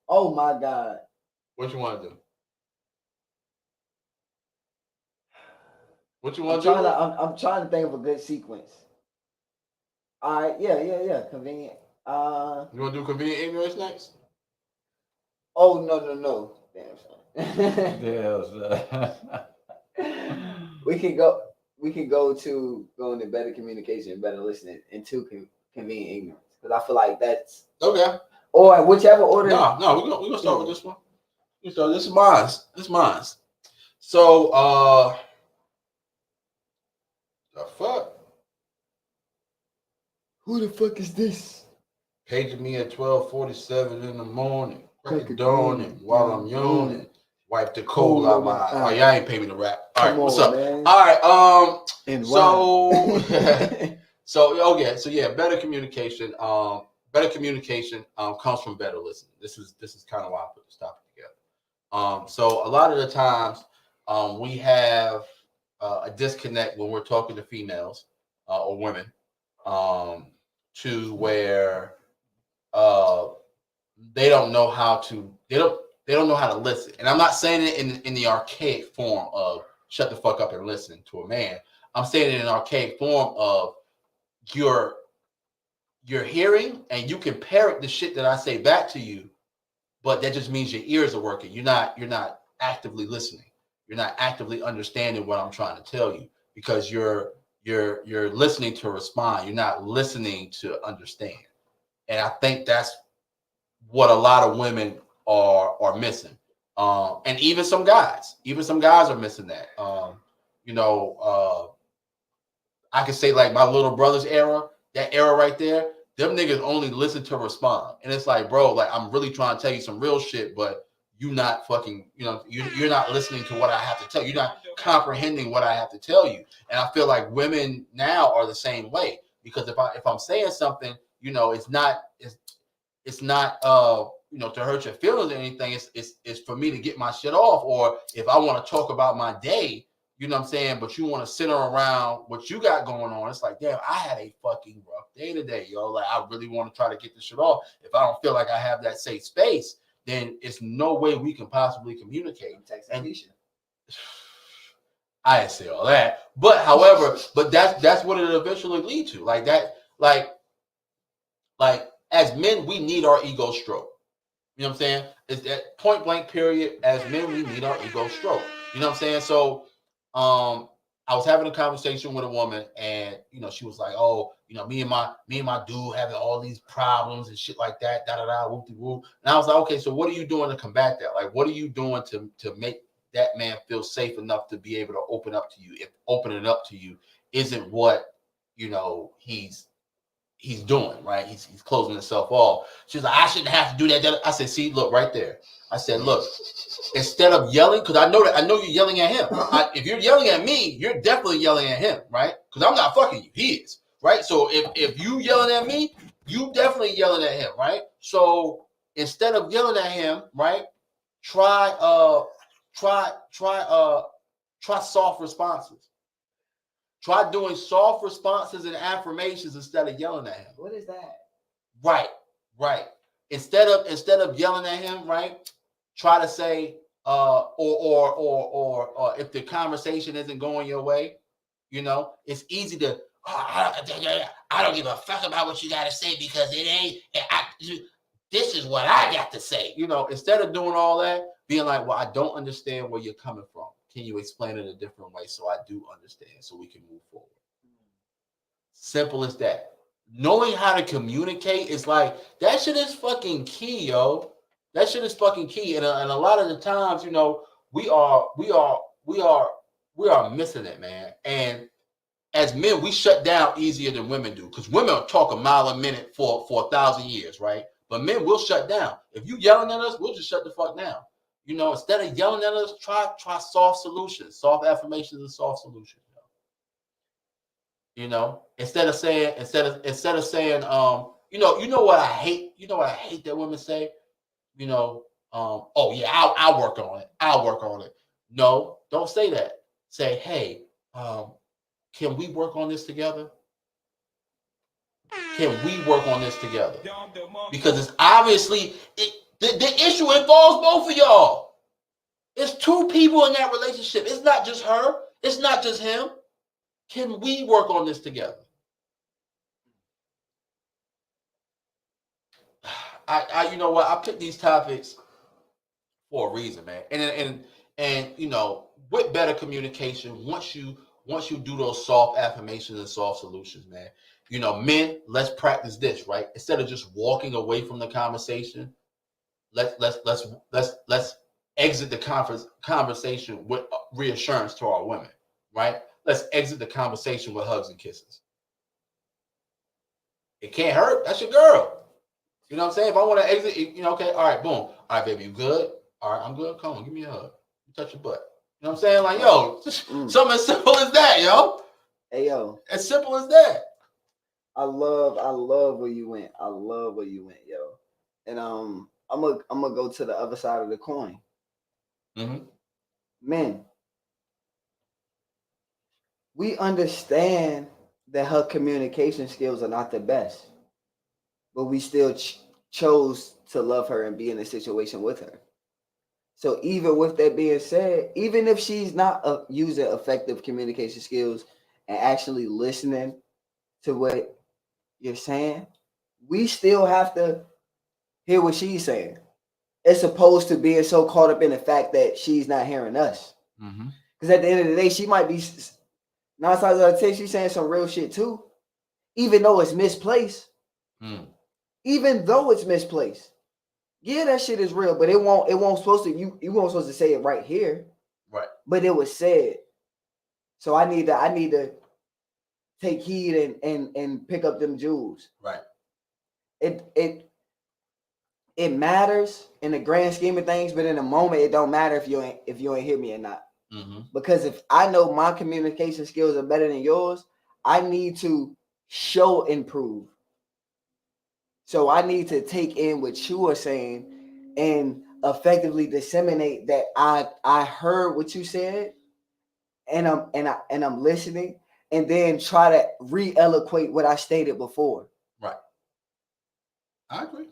Oh my god! What you want to do? What you want to do? I'm trying to think of a good sequence. All right, yeah. Convenient. You want to do convenient ignorance next? Oh no. Damn. We can go into better communication, better listening, into convenient ignorance, because I feel like that's okay. Or whichever order. No, we're gonna start with this one. So this is mine. So the fuck? Who the fuck is this? Paging me at 12:47 in the morning. Crack of dawning while I'm yawning. Wipe the cold out my eye. Oh, y'all ain't pay me to rap. All right, what's up? Man. All right, so yeah, better communication. Better communication comes from better listening. This is kind of why I put this topic together. So a lot of the times we have a disconnect when we're talking to females or women, to where they don't know how to listen. And I'm not saying it in the archaic form of shut the fuck up and listen to a man. I'm saying it in an archaic form of you're hearing and you can parrot the shit that I say back to you, but that just means your ears are working. You're not actively listening. You're not actively understanding what I'm trying to tell you, because you're listening to respond. You're not listening to understand. And I think that's what a lot of women are missing. And even some guys are missing that. I could say like my little brother's era, that era right there, them niggas only listen to respond. And it's like, bro, like I'm really trying to tell you some real shit, but you not fucking, you're not listening to what I have to tell you. You're not comprehending what I have to tell you. And I feel like women now are the same way, because if I'm saying something, it's not to hurt your feelings or anything. It's for me to get my shit off. Or if I want to talk about my day, you know what I'm saying, but you want to sit around what you got going on. It's like, damn, I had a fucking rough day today, yo. Like, I really want to try to get this shit off. If I don't feel like I have that safe space, then it's no way we can possibly communicate. And I didn't say all that, but however, that's what it eventually lead to. Like that, like as men, we need our ego stroke. You know what I'm saying? It's that point blank period. As men, we need our ego stroke. You know what I'm saying? So, I was having a conversation with a woman, and she was like, "Oh, me and my dude having all these problems and shit like that, whoop de whoop." And I was like, "Okay, so what are you doing to combat that? Like, what are you doing to make that man feel safe enough to be able to open up to you? If opening up to you isn't what he's doing, right? He's closing himself off." She's like, "I shouldn't have to do that." I said, "See, look right there." I said, "Look, instead of yelling, because I know you're yelling at him. If you're yelling at me, you're definitely yelling at him, right? Because I'm not fucking you. He is, right? So if you yelling at me, you definitely yelling at him, right? So instead of yelling at him, right, try soft responses. Try doing soft responses and affirmations instead of yelling at him." What is that? Right. Instead of yelling at him, right? Try to say, or if the conversation isn't going your way, it's easy to, I don't give a fuck about what you got to say because it ain't. This is what I got to say. Instead of doing all that, being like, "Well, I don't understand where you're coming from. Can you explain it a different way so I do understand, so we can move forward?" Simple as that. Knowing how to communicate is like, that shit is fucking key, yo. That shit is fucking key. And a lot of the times, we are missing it, man. And as men, we shut down easier than women do, because women will talk a mile a minute for 1,000 years, right? But men will shut down. If you yelling at us, we'll just shut the fuck down. You know, instead of yelling at us, try soft solutions, soft affirmations, and soft solutions. You know, instead of saying, you know what I hate. You know what I hate that women say. You know, oh yeah, I'll work on it. I'll work on it. No, don't say that. Say, hey, can we work on this together? Can we work on this together? Because it's obviously the issue involves both of y'all. It's two people in that relationship. It's not just her. It's not just him. Can we work on this together? You know what? I picked these topics for a reason, man. And you know, with better communication, once you do those soft affirmations and soft solutions, man. You know, men, let's practice this, right? Instead of just walking away from the conversation, let's exit the conversation with reassurance to our women, right? Let's exit the conversation with hugs and kisses. It can't hurt. That's your girl. You know what I'm saying? If I want to exit, you know, okay, all right, boom. All right, baby, you good? All right, I'm good. Come on, give me a hug. You touch your butt. You know what I'm saying? Like, yo, something as simple as that, yo. Hey, yo. As simple as that. I love where you went. I love where you went, yo. And I'm gonna go to the other side of the coin. Mm-hmm. Men, we understand that her communication skills are not the best, but we still chose to love her and be in a situation with her. So even with that being said, even if she's not using effective communication skills and actually listening to what you're saying, we still have to hear what she's saying, as opposed to being so caught up in the fact that she's not hearing us. Because at the end of the day, she might be 9 times out of 10, she's saying some real shit too, even though it's misplaced. Even though it's misplaced, yeah, that shit is real, but it won't supposed to. You weren't supposed to say it right here, right? But it was said. So I need to take heed and pick up them jewels. Right. It matters in the grand scheme of things, but in the moment, it don't matter if you ain't hear me or not. Because if I know my communication skills are better than yours, I need to show improve. So I need to take in what you are saying and effectively disseminate that I heard what you said, and I'm listening, and then try to re-eloquate what I stated before. Right. I agree.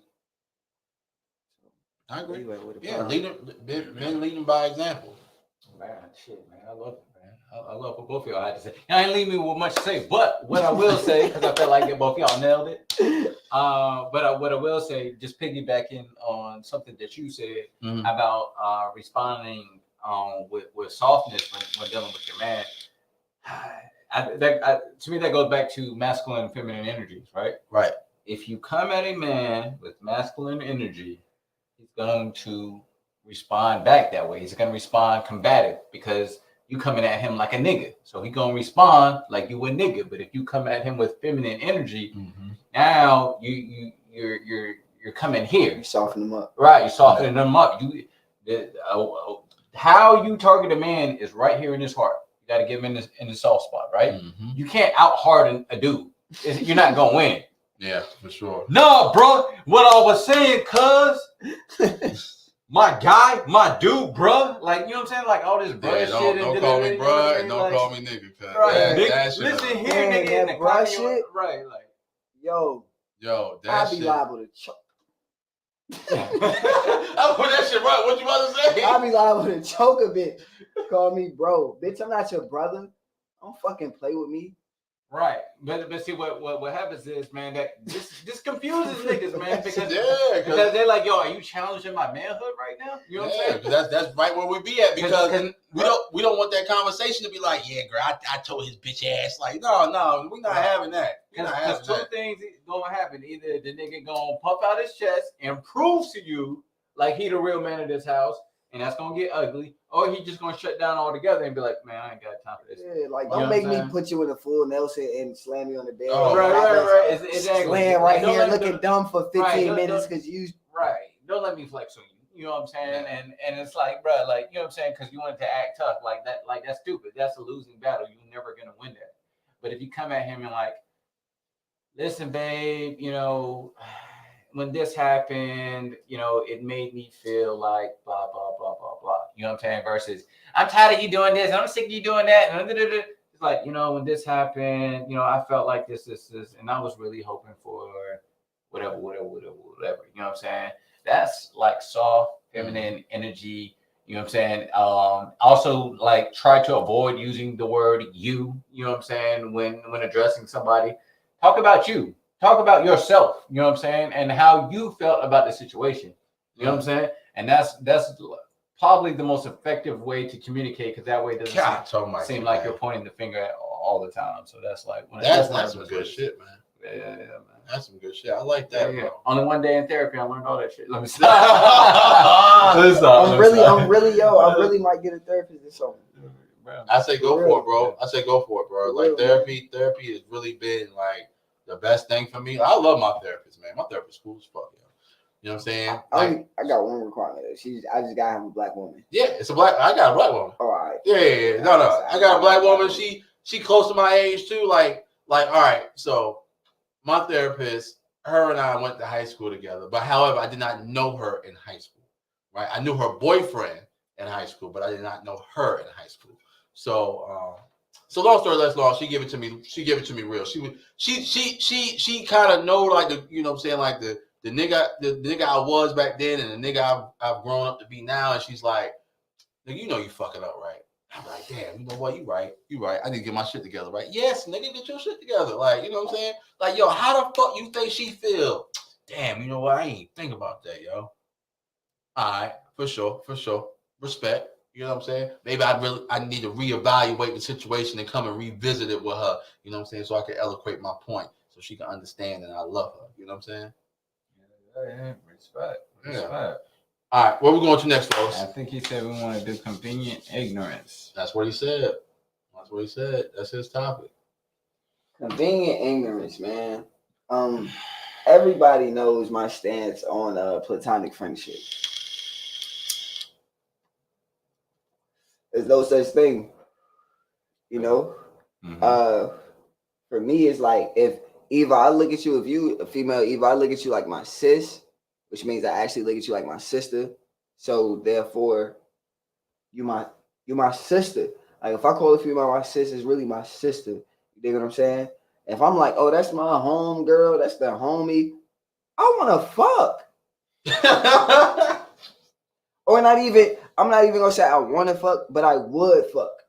Yeah, men leading by example. Man, shit, man, I love it, man. I love what both of y'all had to say. I ain't leaving me with much to say, but what I will say, because I felt like both y'all nailed it. But what I will say, just piggybacking on something that you said about responding with softness when dealing with your man. To me, that goes back to masculine and feminine energies, right? Right. If you come at a man with masculine energy, he's going to respond back that way. He's going to respond combative because you coming at him like a nigga. So he's going to respond like you a nigga. But if you come at him with feminine energy, now you're coming here. You soften them up. Right. You're softening them up. How you target a man is right here in his heart. You got to give him in the soft spot, right? You can't out harden a dude. You're not going to win. Yeah, for sure. No, bro. What I was saying, cuz my guy, my dude, bro. Like, you know what I'm saying? Like all this bro shit. Don't call me bro and don't call me nigga. Right. Listen here, nigga, in the bro shit. Right, like. Yo, I'll be liable to choke. I put that shit right. What you about to say? I'll be liable to choke a bit. Call me bro. Bitch, I'm not your brother. Don't fucking play with me. Right, but see what happens is, man, that this confuses niggas, man, because they're like, yo, are you challenging my manhood right now? You know what I'm saying? That's right where we be at because we don't want that conversation to be like, yeah, girl, I told his bitch ass, like, no, we're not having that. Because two things gonna happen: either the nigga gonna puff out his chest and prove to you like he the real man of this house, and that's gonna get ugly. Or he just gonna shut down altogether and be like, man, I ain't got time for this. Yeah, like don't make me put you in a full Nelson and slam you on the bed. Oh, right. Exactly. Laying right here looking dumb for 15 minutes because you. Right. Don't let me flex on you. You know what I'm saying? And it's like, bro, like, you know what I'm saying? Because you wanted to act tough. Like that's stupid. That's a losing battle. You're never going to win that. But if you come at him and like, listen, babe, you know, when this happened, you know, it made me feel like blah, blah, blah, blah, blah. You know what I'm saying? Versus, I'm tired of you doing this. I'm sick of you doing that. It's like, you know, when this happened, you know, I felt like this, and I was really hoping for whatever. You know what I'm saying? That's like soft, feminine energy. You know what I'm saying? Also, like, try to avoid using the word you. You know what I'm saying? When addressing somebody, talk about you. Talk about yourself. You know what I'm saying? And how you felt about the situation. You know what I'm saying? And that's probably the most effective way to communicate, because that way it doesn't seem like you're pointing the finger at all the time. So that's like that's some good shit, man. Yeah, man. That's some good shit. I like that, bro. Only one day in therapy, I learned all that shit. Let me stop. I really might get a therapist or something. I say go for it, bro. Like therapy has really been like the best thing for me. I love my therapist, man. My therapist cool as fuck, yo. You know what I'm saying? I got one requirement. I just gotta have a black woman. Yeah, I got a black woman. All right. Yeah. No. I got a black woman. She close to my age too. Like, all right. So my therapist, her and I went to high school together. But however, I did not know her in high school. Right? I knew her boyfriend in high school, but I did not know her in high school. So long story less long, she gave it to me. She gave it to me real. She kind of know, like, the, you know what I'm saying, like the nigga I was back then and the nigga I've grown up to be now. And she's like, nigga, you know you fucking up, right? I'm like, damn, you know what? You right. I need to get my shit together, right? Yes, nigga, get your shit together. Like, you know what I'm saying? Like, yo, how the fuck you think she feel? Damn, you know what? I ain't think about that, yo. All right, for sure. Respect. You know what I'm saying? Maybe I need to reevaluate the situation and come and revisit it with her. You know what I'm saying? So I can eloquate my point so she can understand and I love her. You know what I'm saying? Yeah, respect. Yeah. All right, where we going to next, folks? I think he said we want to do convenient ignorance. That's what he said. That's his topic. Convenient ignorance, man. Everybody knows my stance on platonic friendship. There's no such thing, you know. Mm-hmm. For me, it's like if Eva, I look at you, if you a female Eva, I look at you like my sis, which means I actually look at you like my sister. So therefore, you my sister. Like if I call a female my sister, it's really my sister. You dig what I'm saying? If I'm like, oh, that's my home girl, that's the homie, I wanna fuck. Or not even, I'm not even gonna say I wanna fuck, but I would fuck.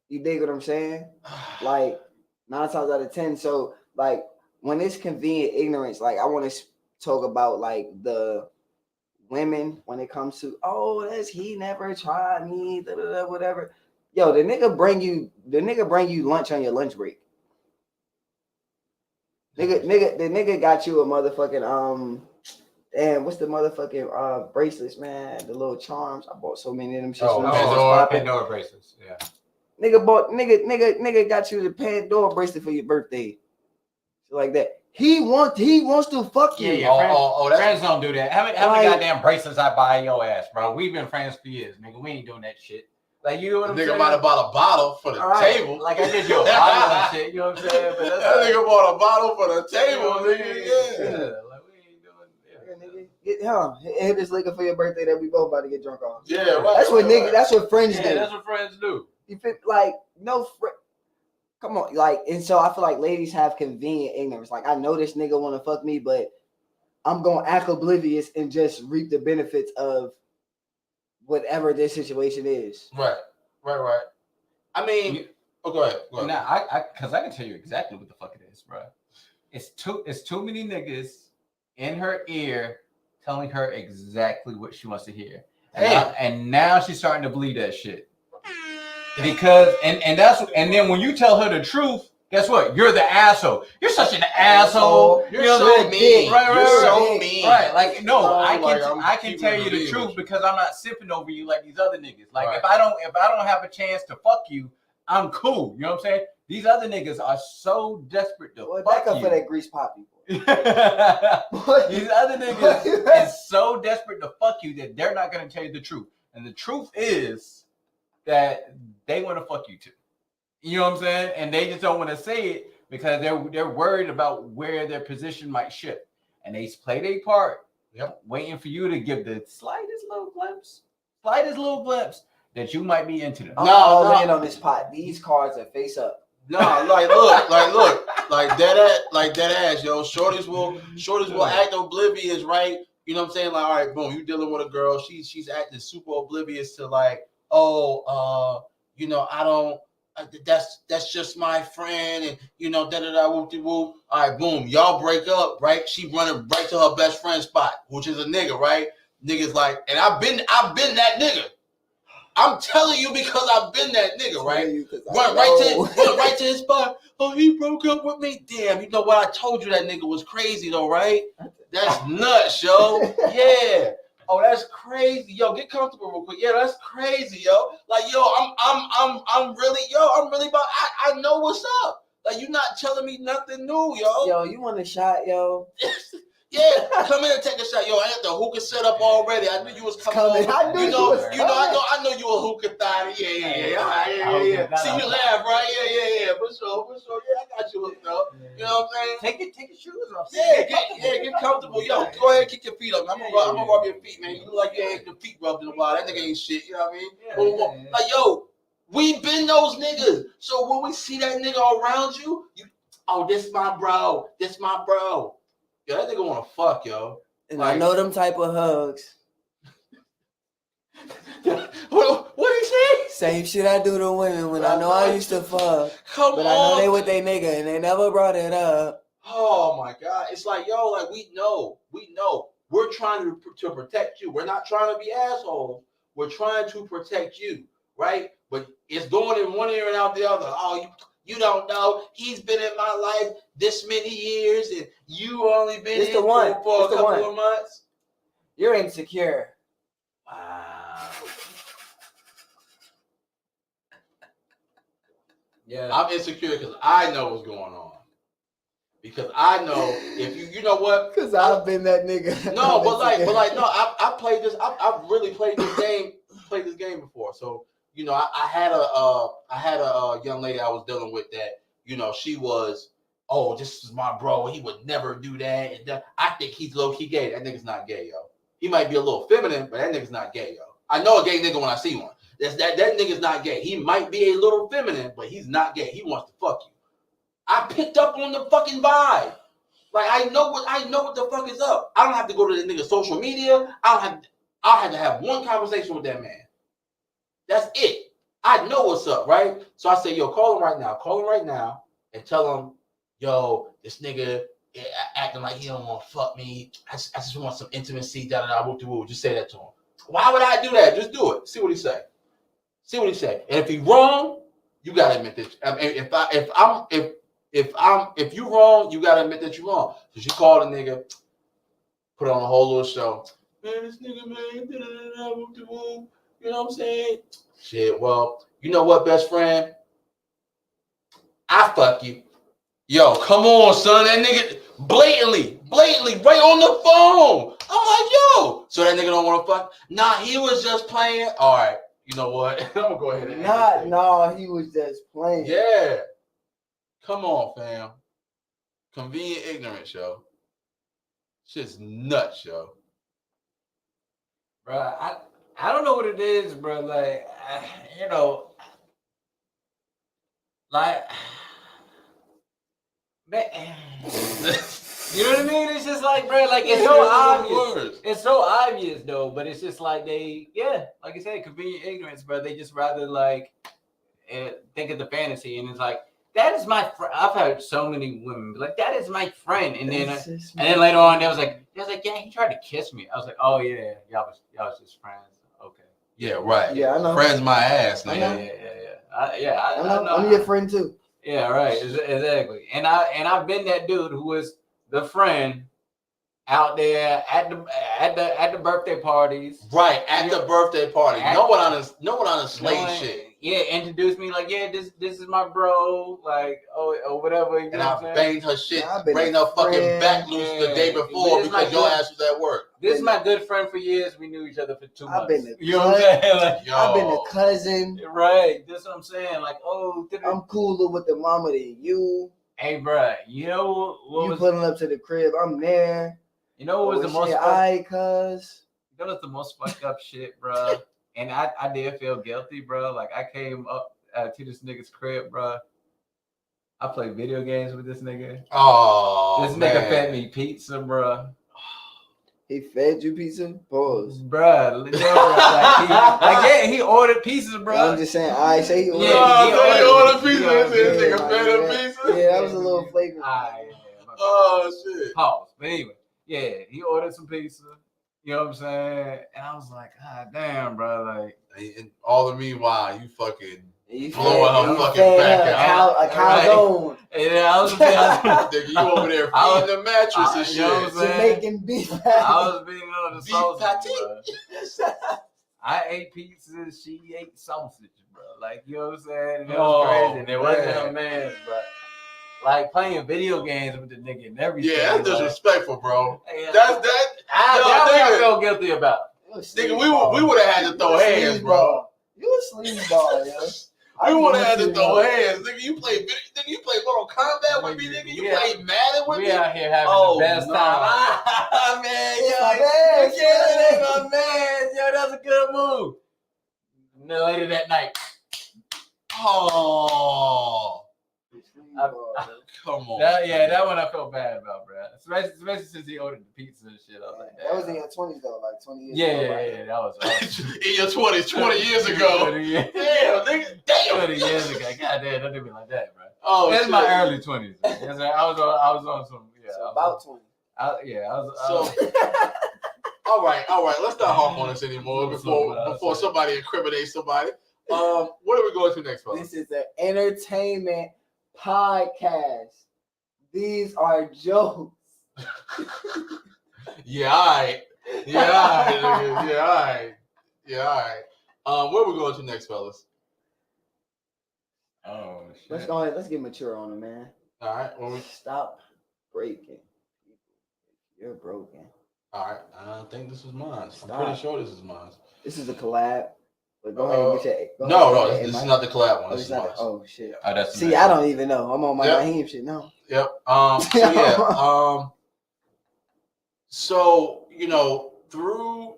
You dig what I'm saying? Like 9 times out of 10. So like when it's convenient ignorance, like I want to talk about like the women when it comes to, oh, that's he never tried me, whatever. Yo, the nigga bring you lunch on your lunch break. The nigga got you a motherfucking damn, what's the motherfucking bracelets, man? The little charms. I bought so many of them shit. Pandora bracelets. Yeah. Nigga got you the Pandora bracelet for your birthday. So like that. He wants to fuck you. Yeah. Friends don't do that. How many goddamn bracelets I buy your ass, bro? We've been friends for years, nigga. We ain't doing that shit. Like, you know what I'm saying? Nigga might have bought a bottle for the table. Like I did your bottle and shit. You know what I'm saying? But that nigga bought a bottle for the table, nigga. Yeah. Like we ain't doing. Hit this liquor for your birthday that we both about to get drunk on. Yeah, right. That's what friends do. That's what friends do. You feel like come on, like, and so I feel like ladies have convenient ignorance. Like I know this nigga want to fuck me, but I'm gonna act oblivious and just reap the benefits of whatever this situation is. Right. I mean, go ahead. Now, because I can tell you exactly what the fuck it is, bro. It's too many niggas in her ear telling her exactly what she wants to hear. And now she's starting to believe that shit. Because and then when you tell her the truth, guess what? You're the asshole. You're such an asshole. You're so mean. Right. You're so mean. Right. Like, no, I can tell you the truth because I'm not sipping over you like these other niggas. Like if I don't have a chance to fuck you, I'm cool. You know what I'm saying? These other niggas are so desperate to fuck back up you. for that grease poppy. These other niggas is so desperate to fuck you that they're not gonna tell you the truth. And the truth is that they want to fuck you too. You know what I'm saying? And they just don't want to say it because they're worried about where their position might shift. And they play their part, waiting for you to give the slightest little glimpse that you might be into them. I'm in on this pot. These cards are face up. No, look, like that ass, yo. Shorties will act oblivious, right? You know what I'm saying? Like, all right, boom, you dealing with a girl. She's acting super oblivious to like, you know, I don't. That's just my friend, and you know, whoop de whoop. All right, boom, y'all break up, right? She running right to her best friend spot, which is a nigga, right? Niggas like, and I've been that nigga. I'm telling you because I've been that nigga, right? Run right to his spot. Oh, he broke up with me. Damn, you know what? I told you that nigga was crazy though, right? That's nuts, yo. Yeah. Oh, that's crazy, yo. Get comfortable real quick. Yeah, that's crazy, yo. Like, yo, I'm really about. I know what's up. Like, you not telling me nothing new, yo. Yo, you want a shot, yo? Yeah, come in and take a shot. Yo, I had the hookah set up already. I knew you was coming. I knew you was coming. I know you a hookah thotty. Yeah. See, you laugh, right? Yeah. For sure. Yeah, I got you hooked up. You know what I'm saying? Take your shoes off. Get comfortable. Yo, go ahead and kick your feet up. I'm gonna rub your feet, man. You look like you ain't your feet rubbed in a while. That nigga ain't shit. You know what I mean? Like, yo, we been those niggas. So when we see that nigga around you, this my bro. Yo, that nigga wanna fuck, yo. And like, I know them type of hugs. What he say? Same shit I do to women when I know I used to fuck. But I know they with they nigga and they never brought it up. Oh my God. It's like, yo, like we know. We're trying to protect you. We're not trying to be assholes. We're trying to protect you, right? But it's going in one ear and out the other. Oh, you don't know. He's been in my life this many years, and you only been in for a couple of months. You're insecure. Wow. Yeah, I'm insecure because I know what's going on. Because I know if you know what? Because I've been that nigga. No, but no. I played this. I've really played this game. Played this game before, so. You know, I had a young lady I was dealing with that, you know, she was, this is my bro. He would never do that. And I think he's low-key gay. That nigga's not gay, yo. He might be a little feminine, but that nigga's not gay, yo. I know a gay nigga when I see one. That nigga's not gay. He might be a little feminine, but he's not gay. He wants to fuck you. I picked up on the fucking vibe. Like, I know what the fuck is up. I don't have to go to the nigga's social media. I'll have to have one conversation with that man. That's it. I know what's up, right? So I say, yo, call him right now and tell him, yo, this nigga acting like he don't want to fuck me. I just want some intimacy, woo. Just say that to him. Why would I do that? Just do it. See what he say. And if he wrong, you gotta admit that. I mean, if you wrong, you gotta admit that you wrong. So she called a nigga, put on a whole little show. Man, this nigga, man, woo. You know what I'm saying? Shit, well, you know what, best friend? I fuck you. Yo, come on, son. That nigga blatantly, right on the phone. I'm like, yo. So that nigga don't want to fuck? Nah, he was just playing. All right. You know what? I'm going to go ahead and he was just playing. Yeah. Come on, fam. Convenient ignorance, yo. Shit's nuts, yo. Bro, I don't know what it is, bro. Like, you know, like, man, you know what I mean? It's just like, bro, like, it's so obvious. It's so obvious, though, but it's just like like you said, convenient ignorance, bro. They just rather, like, think of the fantasy, and it's like, that is my friend. I've heard so many women be like, that is my friend. And then later on, they was like, yeah, he tried to kiss me. I was like, oh, yeah, y'all was just friends. Okay. Yeah, right. Yeah, I know. Friends my ass, man. Yeah. I know. I'm your friend too. Yeah, right. Exactly. And I've been that dude who was the friend out there at the birthday parties. Right, at the birthday party. No one on a slave shit. Yeah, introduced me like, yeah, this is my bro, like, or whatever. You and know I banged her shit, bring her fucking back loose the day before because your ass was at work. This is my good friend for years. We knew each other for 2 months. I've been you know what I'm saying? Like, I've been a cousin. Right, that's what I'm saying. Like, I'm cooler with the mama than you. Hey, bro, you know what you pulling up to the crib? I'm there. You know what was the most? Cuz. You know what's the most fucked up shit, bro? And I did feel guilty, bro. Like I came up to this nigga's crib, bro. I played video games with this nigga. Oh, this nigga fed me pizza, bro. He fed you pizza? Pause. Bruh. He ordered pieces, bro. I'm just saying, I say he ordered he ordered pizza. This nigga fed him pizza? Yeah, that was a little flagrant. Oh, shit. Pause. But anyway, yeah, he ordered some pizza. You know what I'm saying? And I was like, God damn, bro. Like, and all the meanwhile, you fucking blowing her fucking back out. A calzone. And I was nigga, you over there feeding the mattress and shit. You know what I'm Jamaican beef. I was being on the sausage, I ate pizza, she ate sausage, bro. Like, you know what I'm saying? And it was crazy. And it wasn't her man, bro. Like playing video games with the nigga and everything. Yeah, that's disrespectful, bro. Yeah. That's what I feel guilty about. Nigga, we would have had to throw hands, bro. You a sleazeball, yo. We would have had to throw hands, nigga. You play Mortal Kombat with me, nigga. You play Madden with me. We out here having the best time. Man, yo, man, yo, that's a good move. And then later that night. Oh. Come on. That one I felt bad about, bro. Especially since he ordered the pizza and shit. I was like, that was in your 20s though, like 20 years ago. Yeah, that was in your 20s, 20 years ago. Damn, nigga. 20 years ago. God damn, don't do me like that, bro. Oh, that's my early 20s. Yes, I was on some. Yeah, so about 20. I was. All right. Let's not harp on this anymore before somebody incriminates somebody. What are we going to next, folks? This is an entertainment podcast. These are jokes. Yeah, all right. Where are we going to next, fellas? Oh shit. Let's go ahead. Let's get mature on it, man. All right. Stop breaking. You're broken. All right. I think this is mine. I'm pretty sure this is mine. This is a collab. But go ahead and get your. No, this is not the collab one. This is mine. Oh shit. See, I don't even know. I'm on my Naheem shit now. Yep. So you know, through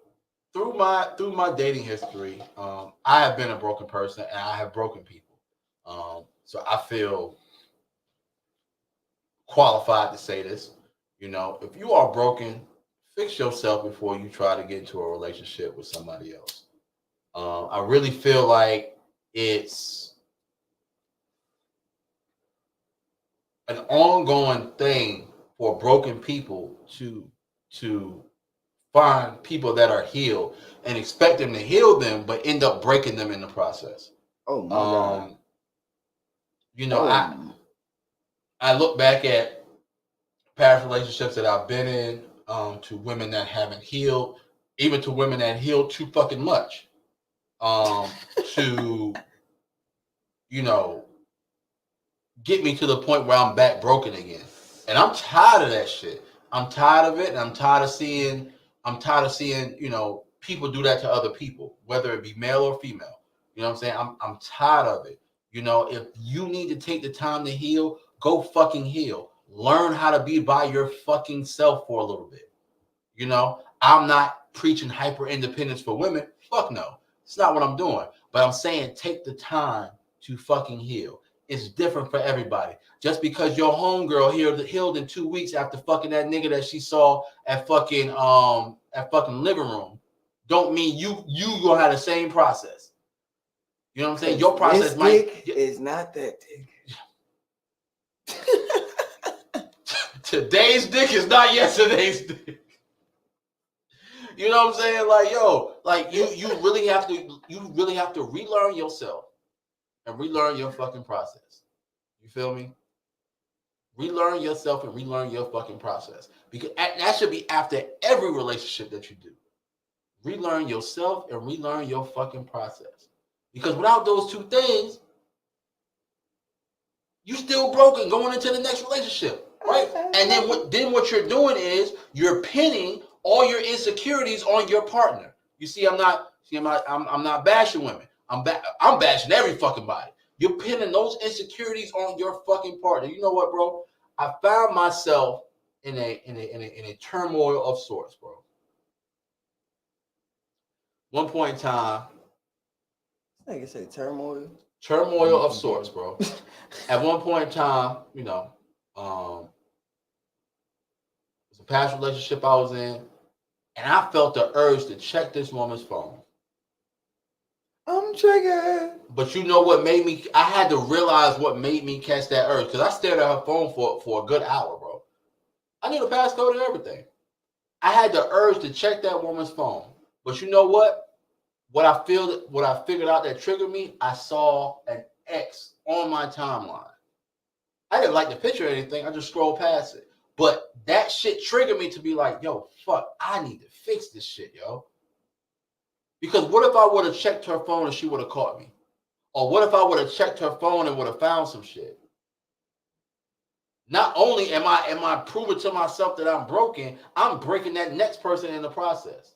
my dating history, I have been a broken person and I have broken people. So I feel qualified to say this. You know, if you are broken, fix yourself before you try to get into a relationship with somebody else. I really feel like it's an ongoing thing for broken people to find people that are healed and expect them to heal them, but end up breaking them in the process. Oh my God. You know, I look back at past relationships that I've been in, to women that haven't healed, even to women that healed too fucking much. To, you know, get me to the point where I'm back broken again. And I'm tired of that shit. I'm tired of it, and I'm tired of seeing, you know, people do that to other people, whether it be male or female. You know what I'm saying? I'm tired of it. You know, if you need to take the time to heal, go fucking heal. Learn how to be by your fucking self for a little bit. You know, I'm not preaching hyper independence for women. Fuck no. It's not what I'm doing. But I'm saying take the time to fucking heal. It's different for everybody. Just because your homegirl healed in 2 weeks after fucking that nigga that she saw at fucking living room, don't mean you gonna have the same process. You know what I'm saying? Your process is not that dick. Today's dick is not yesterday's dick. You know what I'm saying? Like, yo, like you really have to relearn yourself and relearn your fucking process. You feel me? Relearn yourself and relearn your fucking process. Because that should be after every relationship that you do. Relearn yourself and relearn your fucking process. Because without those two things, you still broken going into the next relationship, right? And then what you're doing is you're pinning all your insecurities on your partner. You see, I'm not bashing women. I'm bashing every fucking body. You're pinning those insecurities on your fucking partner. You know what, bro? I found myself in a turmoil of sorts, bro. One point in time, I think I said turmoil. Turmoil of sorts, bro. At one point in time, you know, it was a past relationship I was in, and I felt the urge to check this woman's phone. I'm triggered. But you know what made me? I had to realize what made me catch that urge because I stared at her phone for a good hour, bro. I knew the passcode and everything. I had the urge to check that woman's phone. But you know what? What I figured out that triggered me, I saw an X on my timeline. I didn't like the picture or anything. I just scrolled past it. But that shit triggered me to be like, yo, fuck, I need to fix this shit, yo. Because what if I would have checked her phone and she would have caught me? Or what if I would have checked her phone and would have found some shit? Not only am I proving to myself that I'm broken, I'm breaking that next person in the process.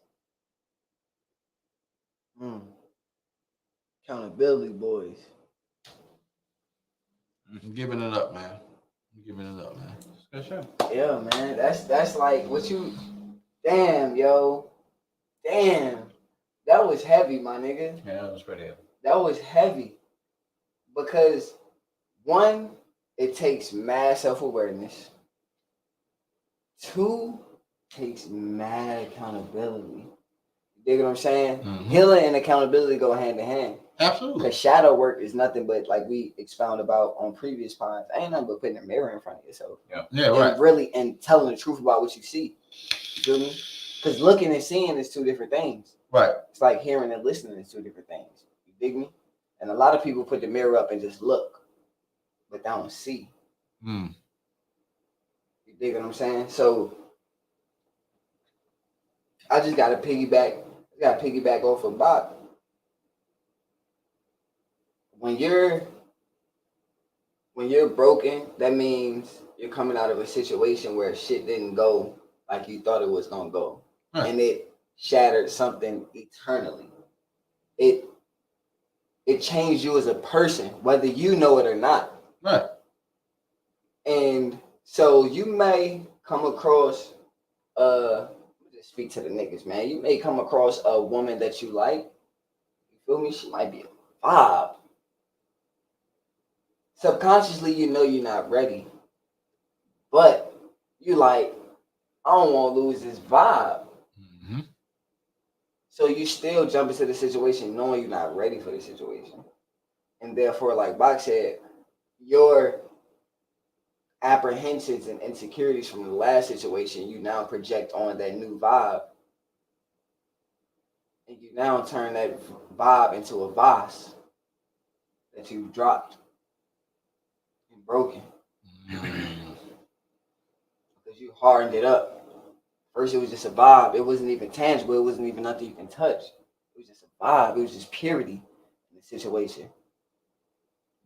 Accountability, boys. I'm giving it up, man. Good show. Yeah, man. That's like what you. Damn, yo. Damn. That was heavy, my nigga. Yeah, that was pretty heavy. That was heavy. Because, one, it takes mad self-awareness. Two, takes mad accountability. You dig what I'm saying? Mm-hmm. Healing and accountability go hand in hand. Absolutely. Because shadow work is nothing but, like we expound about on previous pods, ain't nothing but putting a mirror in front of yourself. Yeah, right. And telling the truth about what you see. You feel me? Because looking and seeing is two different things. Right. It's like hearing and listening is two different things. You dig me? And a lot of people put the mirror up and just look, but they don't see. You dig what I'm saying? So I just got to piggyback off of Bak. When you're broken, that means you're coming out of a situation where shit didn't go like you thought it was gonna go, and it shattered something eternally. It changed you as a person, whether you know it or not. Right. And so you may come across, just speak to the niggas, man. You may come across a woman that you like. You feel me? She might be a vibe. Subconsciously, you know you're not ready. But you like, I don't want to lose this vibe. Mm-hmm. So you still jump into the situation knowing you're not ready for the situation. And therefore, like Bak said, your apprehensions and insecurities from the last situation, you now project on that new vibe. And you now turn that vibe into a vase that you've dropped and broken. Because you hardened it up. First, it was just a vibe. It wasn't even tangible. It wasn't even nothing you can touch. It was just a vibe. It was just purity in the situation.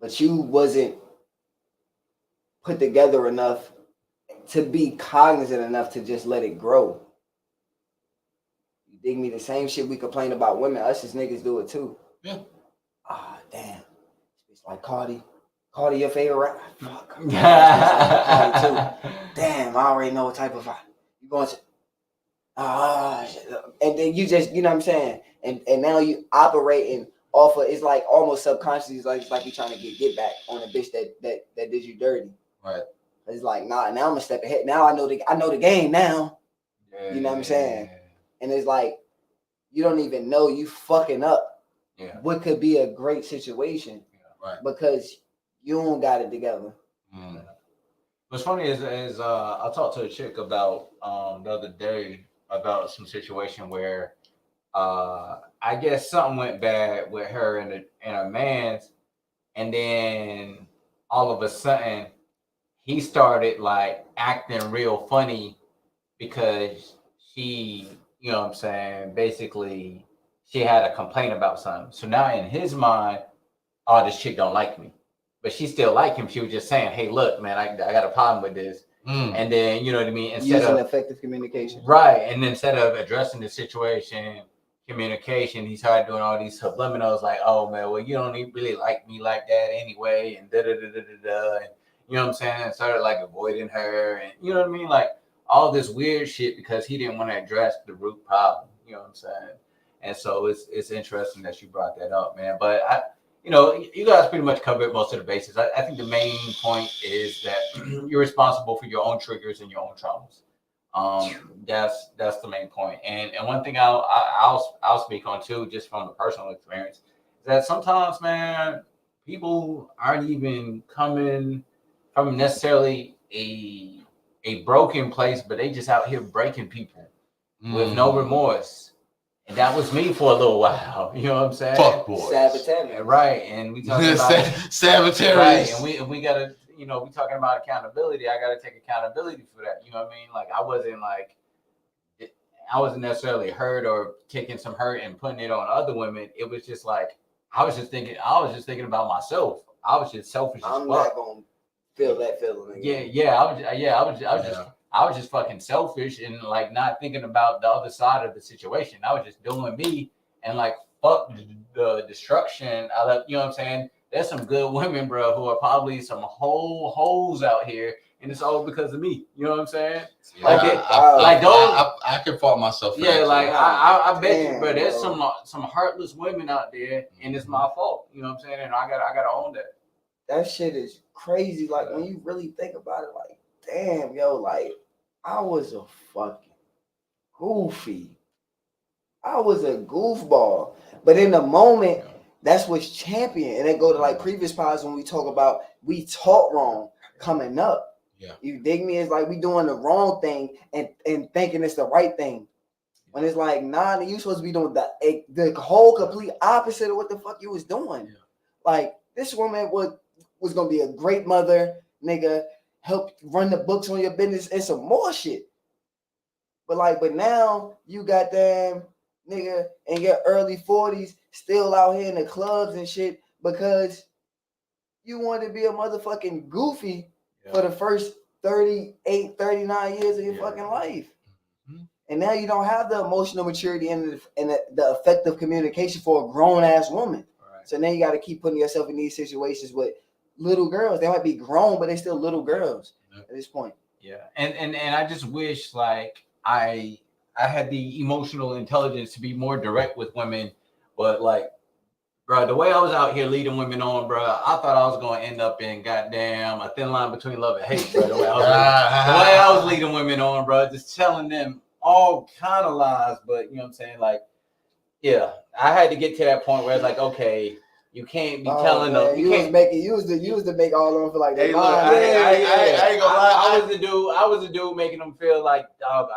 But you wasn't put together enough to be cognizant enough to just let it grow. You dig me? The same shit we complain about women, us as niggas do it too. Yeah. Ah, damn. It's like Cardi, your favorite rapper? Fuck. Cardi too. Damn, I already know what type of vibe. You going to and then you just, you know what I'm saying? And now you operating off of, it's like almost subconsciously, it's like you trying to get back on a bitch that did you dirty. Right. It's like, nah, now I'm gonna step ahead. Now I know the game now. Yeah, you know what I'm saying? And it's like, you don't even know you fucking up what could be a great situation. Yeah, right. Because you don't got it together. What's funny is I talked to a chick about the other day about some situation where I guess something went bad with her and a man's, and then all of a sudden he started like acting real funny because she, you know what I'm saying, basically she had a complaint about something. So now in his mind, oh, this chick don't like me. But she still liked him. She was just saying, hey, look, man, I got a problem with this. And then, you know what I mean? Instead using of effective communication. Right. And then instead of addressing the situation, communication, he started doing all these subliminals like, oh, man, well, you don't really like me like that anyway. And da-da-da-da-da-da. And you know what I'm saying? And started like avoiding her. And you know what I mean? Like all this weird shit because he didn't want to address the root problem. You know what I'm saying? And so it's interesting that you brought that up, man. But you know, you guys pretty much covered most of the bases. I think the main point is that you're responsible for your own triggers and your own traumas. That's the main point. And one thing I'll speak on too, just from the personal experience, is that sometimes, man, people aren't even coming from necessarily a broken place, but they just out here breaking people with no remorse. And that was me for a little while. You know what I'm saying? Fuck boys. Sabotage. Right. And we talking about sabotage. Right. And we gotta, you know, we talking about accountability. I gotta take accountability for that. You know what I mean? Like I wasn't necessarily hurt or kicking some hurt and putting it on other women. It was just like I was just thinking about myself. I was just selfish as fuck. I'm not gonna feel that feeling again. I was just fucking selfish and like not thinking about the other side of the situation. I was just doing me and like fuck the destruction. You know what I'm saying? There's some good women, bro, who are probably some whole hoes out here, and it's all because of me. You know what I'm saying? Yeah, I can fault myself. Yeah, like I bet you, bro. There's some heartless women out there, and it's my fault. You know what I'm saying? And I gotta own that. That shit is crazy. Like when you really think about it, like damn, yo, like I was a fucking goofy. I was a goofball. But in the moment, that's what's champion. And then go to like previous pods when we talk about we taught wrong coming up. Yeah. You dig me? It's like we doing the wrong thing and thinking it's the right thing. When it's like, nah, you supposed to be doing the whole complete opposite of what the fuck you was doing. Yeah. Like this woman was gonna be a great mother, nigga. Help run the books on your business and some more shit. But now you got them nigga in your early 40s still out here in the clubs and shit because you want to be a motherfucking goofy for the first 38, 39 years of your fucking life. Mm-hmm. And now you don't have the emotional maturity and the effective communication for a grown ass woman. Right. So now you got to keep putting yourself in these situations with little girls. They might be grown, but they still little girls at this point. Yeah. And I just wish like I had the emotional intelligence to be more direct with women, but like, bro, the way I was out here leading women on, bro, I thought I was going to end up in goddamn a thin line between love and hate, bro. The way I was leading women on, bro, just telling them all kind of lies, but you know what I'm saying? Like, yeah, I had to get to that point where it's like, okay, you can't be telling them. You was to make all of them feel like they look, I ain't gonna lie. I was the dude making them feel like, dog,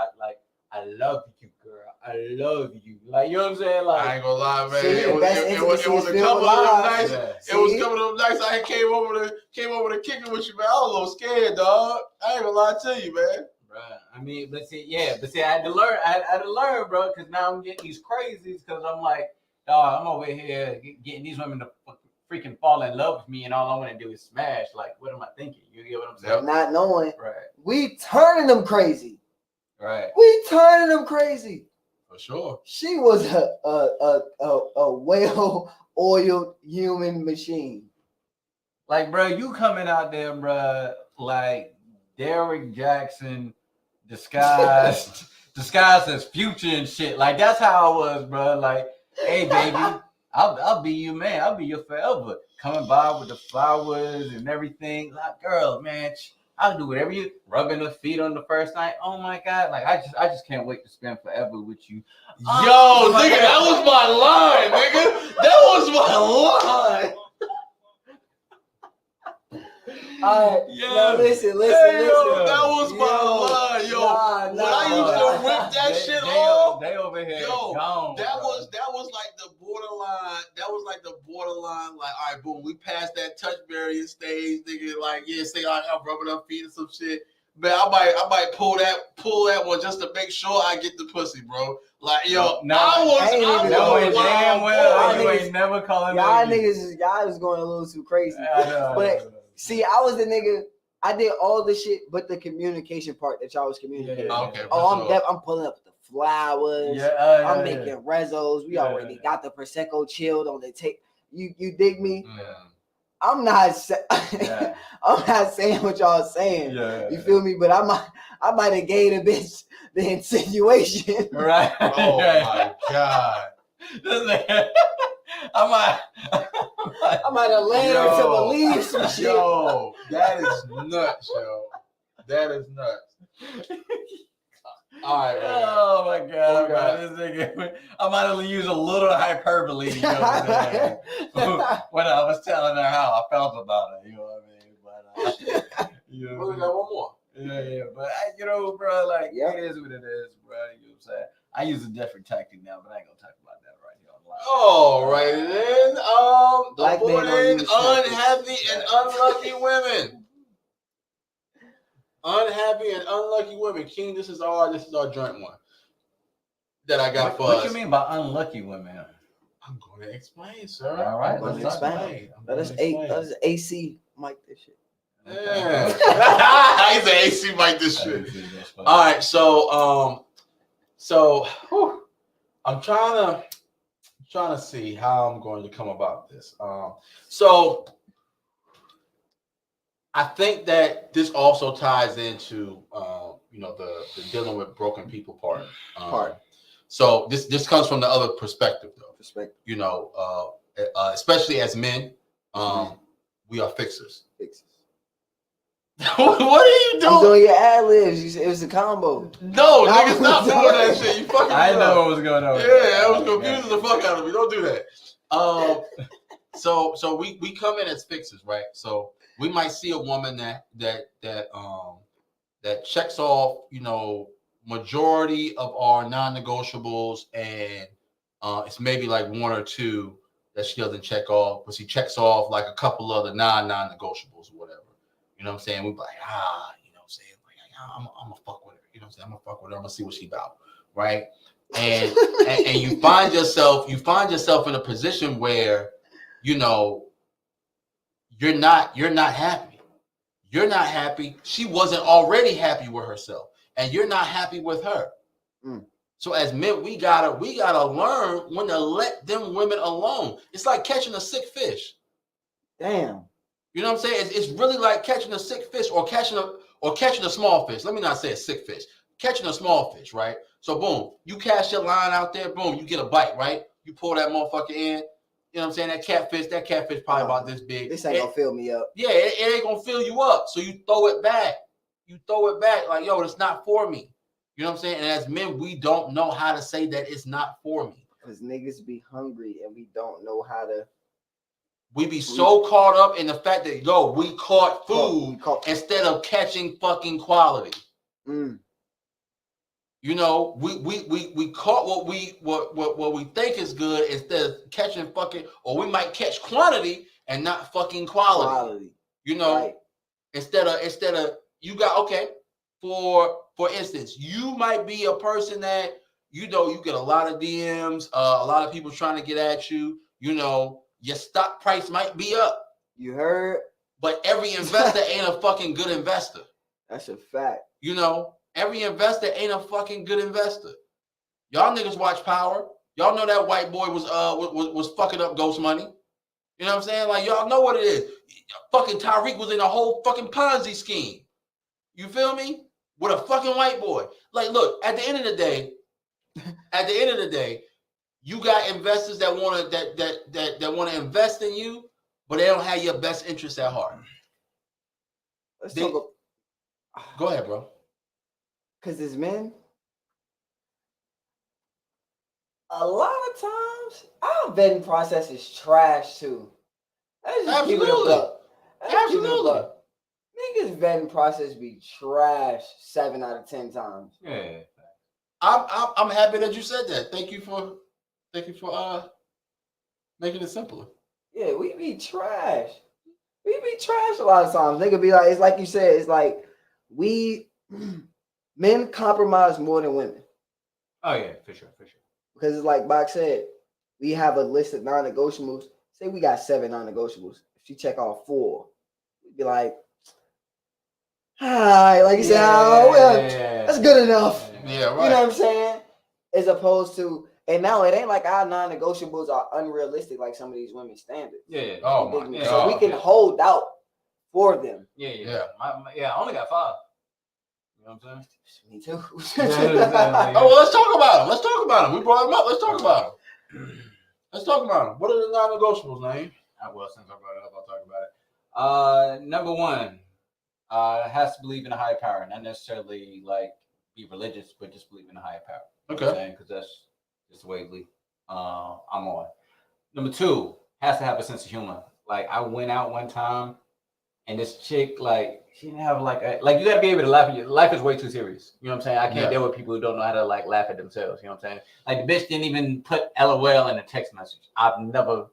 I love you, girl. I love you. Like, you know what I'm saying? Like, I ain't gonna lie, man. It was a couple of them nights. It was a couple of them nights I came over to kick it with you, man. I was a little scared, dog. I ain't gonna lie to you, man. Right. I mean, but see, I had to learn. I had to learn, bro, because now I'm getting these crazies because I'm like, dog, I'm over here getting these women to freaking fall in love with me, and all I want to do is smash. Like, what am I thinking? You get what I'm saying? Not knowing. Right. We turning them crazy. Right. We turning them crazy. For sure. She was a well-oiled human machine. Like, bro, you coming out there, bro, like Derrick Jackson disguised as Future and shit. Like, that's how I was, bro. Like, hey, baby, I'll be you, man. I'll be your forever. Coming by with the flowers and everything. Like, girl, man, I'll do whatever you rubbing her feet on the first night. Oh my God. Like, I just can't wait to spend forever with you. Yo, nigga, that was my line, nigga. That was my line. All right, no, listen. Yo, that was my line, yo. When I used to rip that shit off, they over here. Yo, gone, that was like the borderline borderline. That was like the borderline. Like, all right, boom, we passed that touch barrier stage. Nigga, like, yeah, say I'm rubbing her feet or some shit. Man, I might pull that one just to make sure I get the pussy, bro. Like, yo, no, I was damn well. You ain't never calling y'all niggas. Y'all was going a little too crazy. But see, I was the nigga. I did all the shit, but the communication part that y'all was communicating. Yeah, okay. I'm pulling up the flowers. Yeah, I'm making rezos. We already got the prosecco chilled on the tape. You dig me? Yeah. I'm not saying what y'all saying. Yeah. You feel me? But I might have gave a bitch the insinuation. Right. Oh my God. I might have led her to believe some shit. Yo, that is nuts, yo. That is nuts. All right, man. Oh my God, this nigga. I might have used a little hyperbole when I was telling her how I felt about it. You know what I mean? But we got one more. Yeah. But bro, like it is what it is, bro. You know what I'm saying? I use a different tactic now, but I ain't gonna talk about that right here online. All right, then. Avoiding unhappy and unlucky women. Unhappy and unlucky women. King, this is our joint one that I got for us. What you mean by unlucky women? I'm going to explain, sir. All right, let's explain. Let us AC mic this shit. Yeah. I said AC mic this shit. All right, so I'm trying to see how I'm going to come about this. So I think that this also ties into the dealing with broken people part. So this comes from the other perspective though. Especially as men, we are fixers. What are you doing? I'm doing your ad libs. It was a combo. No, nigga, stop doing that shit. You fucking. I know what was going on. Yeah, that was confusing the fuck out of me. Don't do that. So we come in as fixers, right? So we might see a woman that checks off, majority of our non-negotiables, and it's maybe like one or two that she doesn't check off, but she checks off like a couple of the non-negotiables or whatever. You know what I'm saying? We're like, I'm gonna fuck with her. You know what I'm saying? I'm gonna fuck with her. I'm gonna see what she about, right? And you find yourself in a position where, you're not happy. You're not happy. She wasn't already happy with herself, and you're not happy with her. So as men, we gotta learn when to let them women alone. It's like catching a sick fish. Damn. You know what I'm saying? It's really like catching a sick fish or catching a small fish. Let me not say a sick fish. Catching a small fish, right? So boom, you cast your line out there, boom, you get a bite, right? You pull that motherfucker in. You know what I'm saying? That catfish probably about this big. This ain't gonna fill me up. Yeah, it ain't gonna fill you up. So you throw it back. Like, yo, it's not for me. You know what I'm saying? And as men, we don't know how to say that it's not for me. Because niggas be hungry and we don't know how to. We be so caught up in the fact that, we caught food instead of catching fucking quality. We caught what we think is good instead of catching fucking, or we might catch quantity and not fucking quality. Right. Instead of you got, for instance, you might be a person that you get a lot of DMs, a lot of people trying to get at you, your stock price might be up. You heard? But every investor ain't a fucking good investor. That's a fact. Every investor ain't a fucking good investor. Y'all niggas watch Power. Y'all know that white boy was fucking up ghost money. You know what I'm saying? Like, y'all know what it is. Fucking Tyreek was in a whole fucking Ponzi scheme. You feel me? With a fucking white boy. Like, look, at the end of the day, you got investors that want to invest in you, but they don't have your best interests at heart. Go ahead, bro. Because as men, a lot of times our vetting process is trash too. Let's just keep it a buck. Absolutely. Niggas vetting process be trash 7 out of 10 times. Yeah. I'm happy that you said that. Thank you for Making it simpler. Yeah, we be trash. We be trash a lot of times. Nigga be like, it's like you said, it's like men compromise more than women. Oh yeah, for sure. Because it's like Bach said, we have a list of non-negotiables. Say we got 7 non-negotiables. If she check off 4, we'd be like, hi, like you said, oh, well, that's good enough. Yeah, right. You know what I'm saying? As opposed to, and now it ain't like our non-negotiables are unrealistic like some of these women's standards. Yeah. Oh my God. So we can hold out for them. Yeah. I only got 5. You know what I'm saying? Me too. Oh, well, let's talk about them. We brought them up. Let's talk about them. What are the non-negotiables, man? Well, since I brought it up, I'll talk about it. Number 1, has to believe in a higher power, not necessarily like be religious, but just believe in a higher power. Okay. Because that's just the way I'm on. Number 2, has to have a sense of humor. Like I went out one time, and this chick, like, she didn't have like you gotta be able to laugh at you. Life is way too serious. You know what I'm saying? I can't deal with people who don't know how to like laugh at themselves. You know what I'm saying? Like the bitch didn't even put LOL in a text message. I've never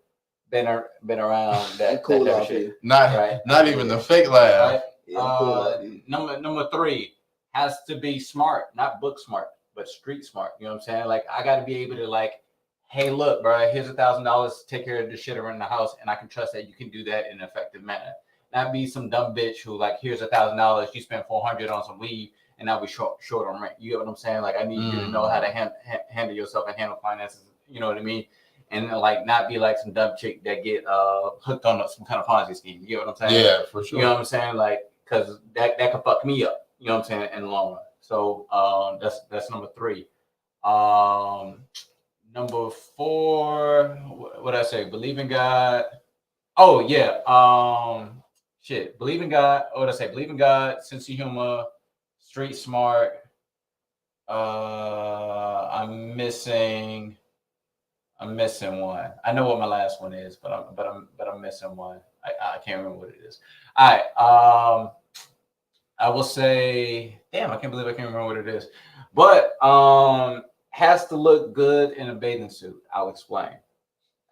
been around that cool that type of shit. Not even the fake laugh. Right? Yeah, cool. Number 3 has to be smart, not book smart, but street smart. You know what I'm saying? Like I got to be able to like, hey, look, bro, here's $1,000 to take care of the shit around the house, and I can trust that you can do that in an effective manner. Not be some dumb bitch who like, here's $1,000, you spend $400 on some weed, and I'll be short on rent. You get what I'm saying? Like I need you to know how to handle yourself and handle finances. You know what I mean? And like not be like some dumb chick that get hooked on some kind of Ponzi scheme. You get what I'm saying? Yeah, for sure. You know what I'm saying? Like because that could fuck me up. You know what I'm saying? In the long run. So that's number 3. Number 4, what did I say? Believe in God. Oh yeah. Believe in God. What did I say? Believe in God. Sense of humor. Street smart. I'm missing one. I know what my last one is, but I'm missing one. I can't remember what it is. All right. I will say, damn, I can't believe I can't remember what it is. But has to look good in a bathing suit. I'll explain.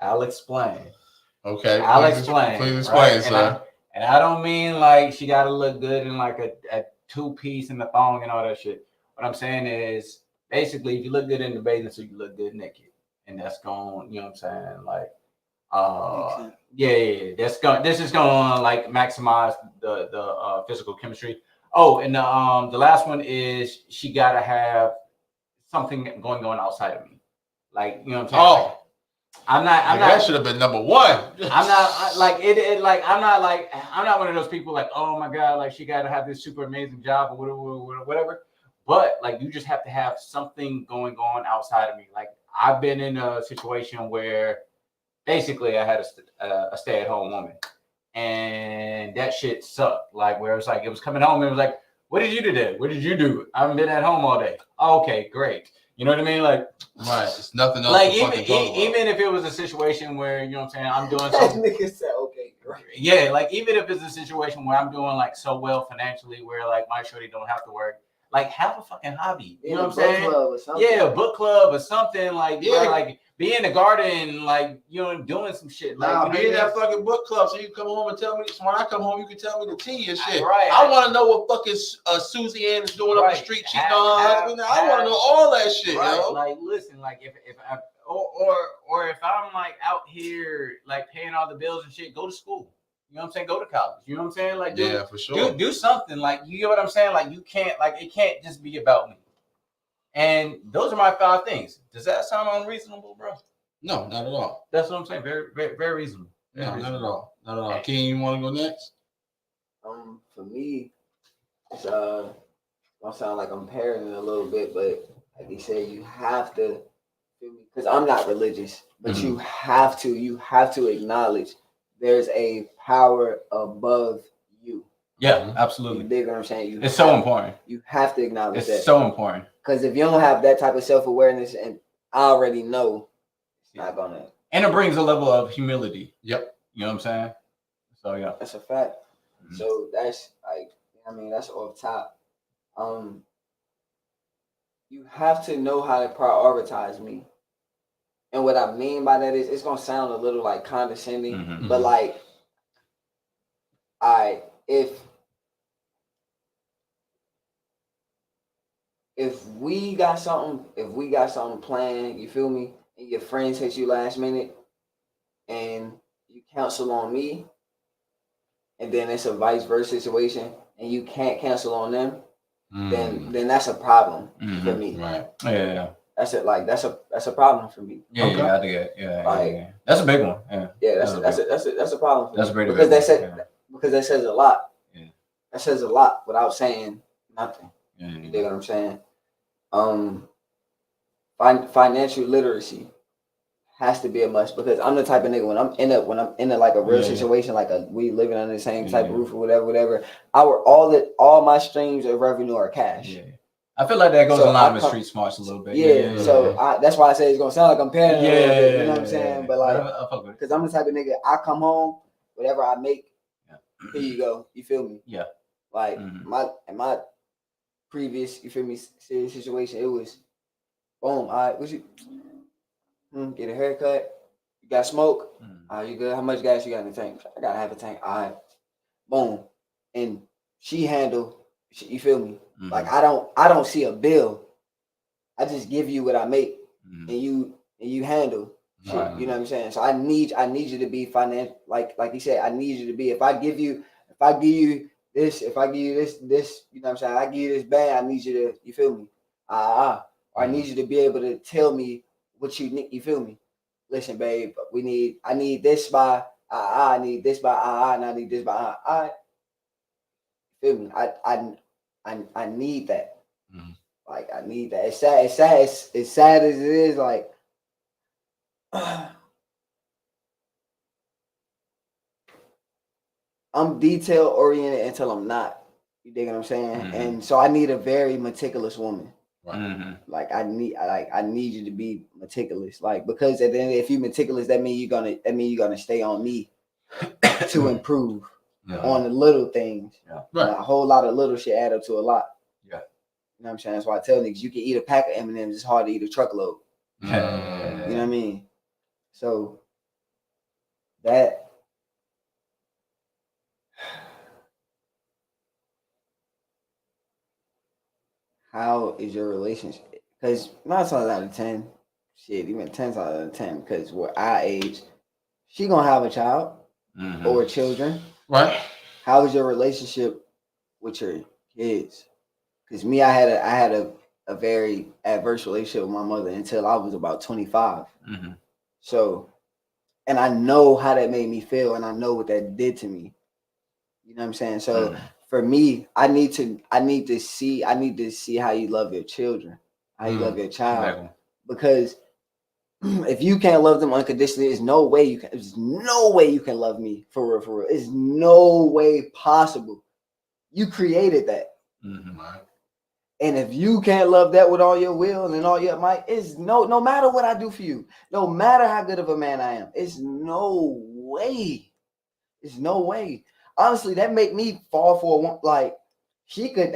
Okay. I'll explain. Please explain, right? sir. And I don't mean like she got to look good in like a 2-piece and a thong and all that shit. What I'm saying is basically if you look good in the bathing suit, you look good naked. And that's going, you know what I'm saying? Like, this is going to like maximize the physical chemistry. Oh, and the last one is she got to have something going on outside of me. Like, you know what I'm saying? Oh. Like, I'm not. That should have been number 1. I'm not I'm not one of those people like, oh my God, like she got to have this super amazing job or whatever. But like, you just have to have something going on outside of me. Like I've been in a situation where basically I had a stay-at-home woman, and that shit sucked. Like where it's like it was coming home and it was like, what did you do today? What did you do? I haven't been at home all day. Oh, okay, great. You know what I mean? Like, right. It's nothing else. Like even if it was a situation where, you know what I'm saying, I'm doing something. Nigga said, okay, great. Yeah, like even if it's a situation where I'm doing like so well financially, where like my shorty don't have to work, like have a fucking hobby. You know what I'm saying? Yeah, a book club or something. Like like be in the garden, like doing some shit. Like be in that fucking book club, so you can come home and tell me. So when I come home, you can tell me the tea and shit. Right. I want to know what fucking Susie Ann is doing up the street. Cheating on her husband. I want to know all that shit, yo. Like, listen, like if I or if I'm like out here like paying all the bills and shit, go to school. You know what I'm saying? Go to college. You know what I'm saying? Like, for sure. Do something. Like, you get what I'm saying? Like, you can't, like, it can't just be about me. And those are my 5 things. Does that sound unreasonable, bro? No, not at all. That's what I'm saying. Very, very, very reasonable. Not at all. Not at all. King, you want to go next? For me, it's gonna sound like I'm parenting a little bit, but like he said, you have to, because I'm not religious, but you have to acknowledge there's a power above you. Yeah, absolutely. You dig what I'm saying? It's so important. You have to acknowledge that. It's so important. Because if you don't have that type of self-awareness, and I already know it's not gonna. And it brings a level of humility. Yep. You know what I'm saying? So yeah. That's a fact. So that's like, that's off top. You have to know how to prioritize me. And what I mean by that is it's gonna sound a little like condescending, but like, if we got something planned, you feel me, and your friends hit you last minute and you cancel on me, and then it's a vice versa situation and you can't cancel on them, then that's a problem for me. Right. Yeah. That's it. Like that's a problem for me. Yeah, okay. I think that's a big one. Yeah, that's a problem for me. That's a because that says a lot. Yeah, that says a lot without saying nothing. You dig what I'm saying? Financial literacy has to be a must because I'm the type of nigga when I'm in a like a real situation, like we living under the same type of roof or whatever. All my streams of revenue are cash. Yeah. I feel like that goes along with street smarts a little bit. Yeah. So that's why I say it's gonna sound like I'm paying. You know what I'm saying? But like, because I'm the type of nigga, I come home, whatever I make, here you go. You feel me? Yeah. Like my previous, you feel me, serious situation, it was boom. All right, what you get a haircut? You got smoke? You good? How much gas you got in the tank? I gotta have a tank. All right, boom. And she handled. You feel me? Like I don't see a bill. I just give you what I make, and you handle shit. You know what I'm saying? So I need you to be financial. Like you said, I need you to be. If I give you this, you know what I'm saying? I give you this bag. I need you to. You feel me? Or I need you to be able to tell me what you need. You feel me? Listen, babe. I need this by. I need this by. And I need this by. Feel me? I need that. Like I need that. It's sad. It's sad as it is. Like I'm detail oriented until I'm not. You dig what I'm saying? And so I need a very meticulous woman. Like I need you to be meticulous. Like because at the end, if you're meticulous, that means you're gonna stay on me to improve. On the little things. Right. A whole lot of little shit add up to a lot. Yeah. You know what I'm saying? That's why I tell niggas you can eat a pack of M&Ms, it's hard to eat a truckload. You know what I mean? So that how is your relationship? Because 9 times out of 10, shit, even 10 times out of 10, because we're our age, she gonna have a child or children. Right. How is your relationship with your kids? Because me, I had a very adverse relationship with my mother until I was about 25. So, and I know how that made me feel, and I know what that did to me. You know what I'm saying? So for me, I need to see how you love your children, how you love your child, exactly. Because if you can't love them unconditionally, there's no way you can love me for real. It's no way possible. You created that. And if you can't love that with all your will and all your might, it's no matter what I do for you, no matter how good of a man I am, it's no way. It's no way. Honestly, that make me fall for one. Like she could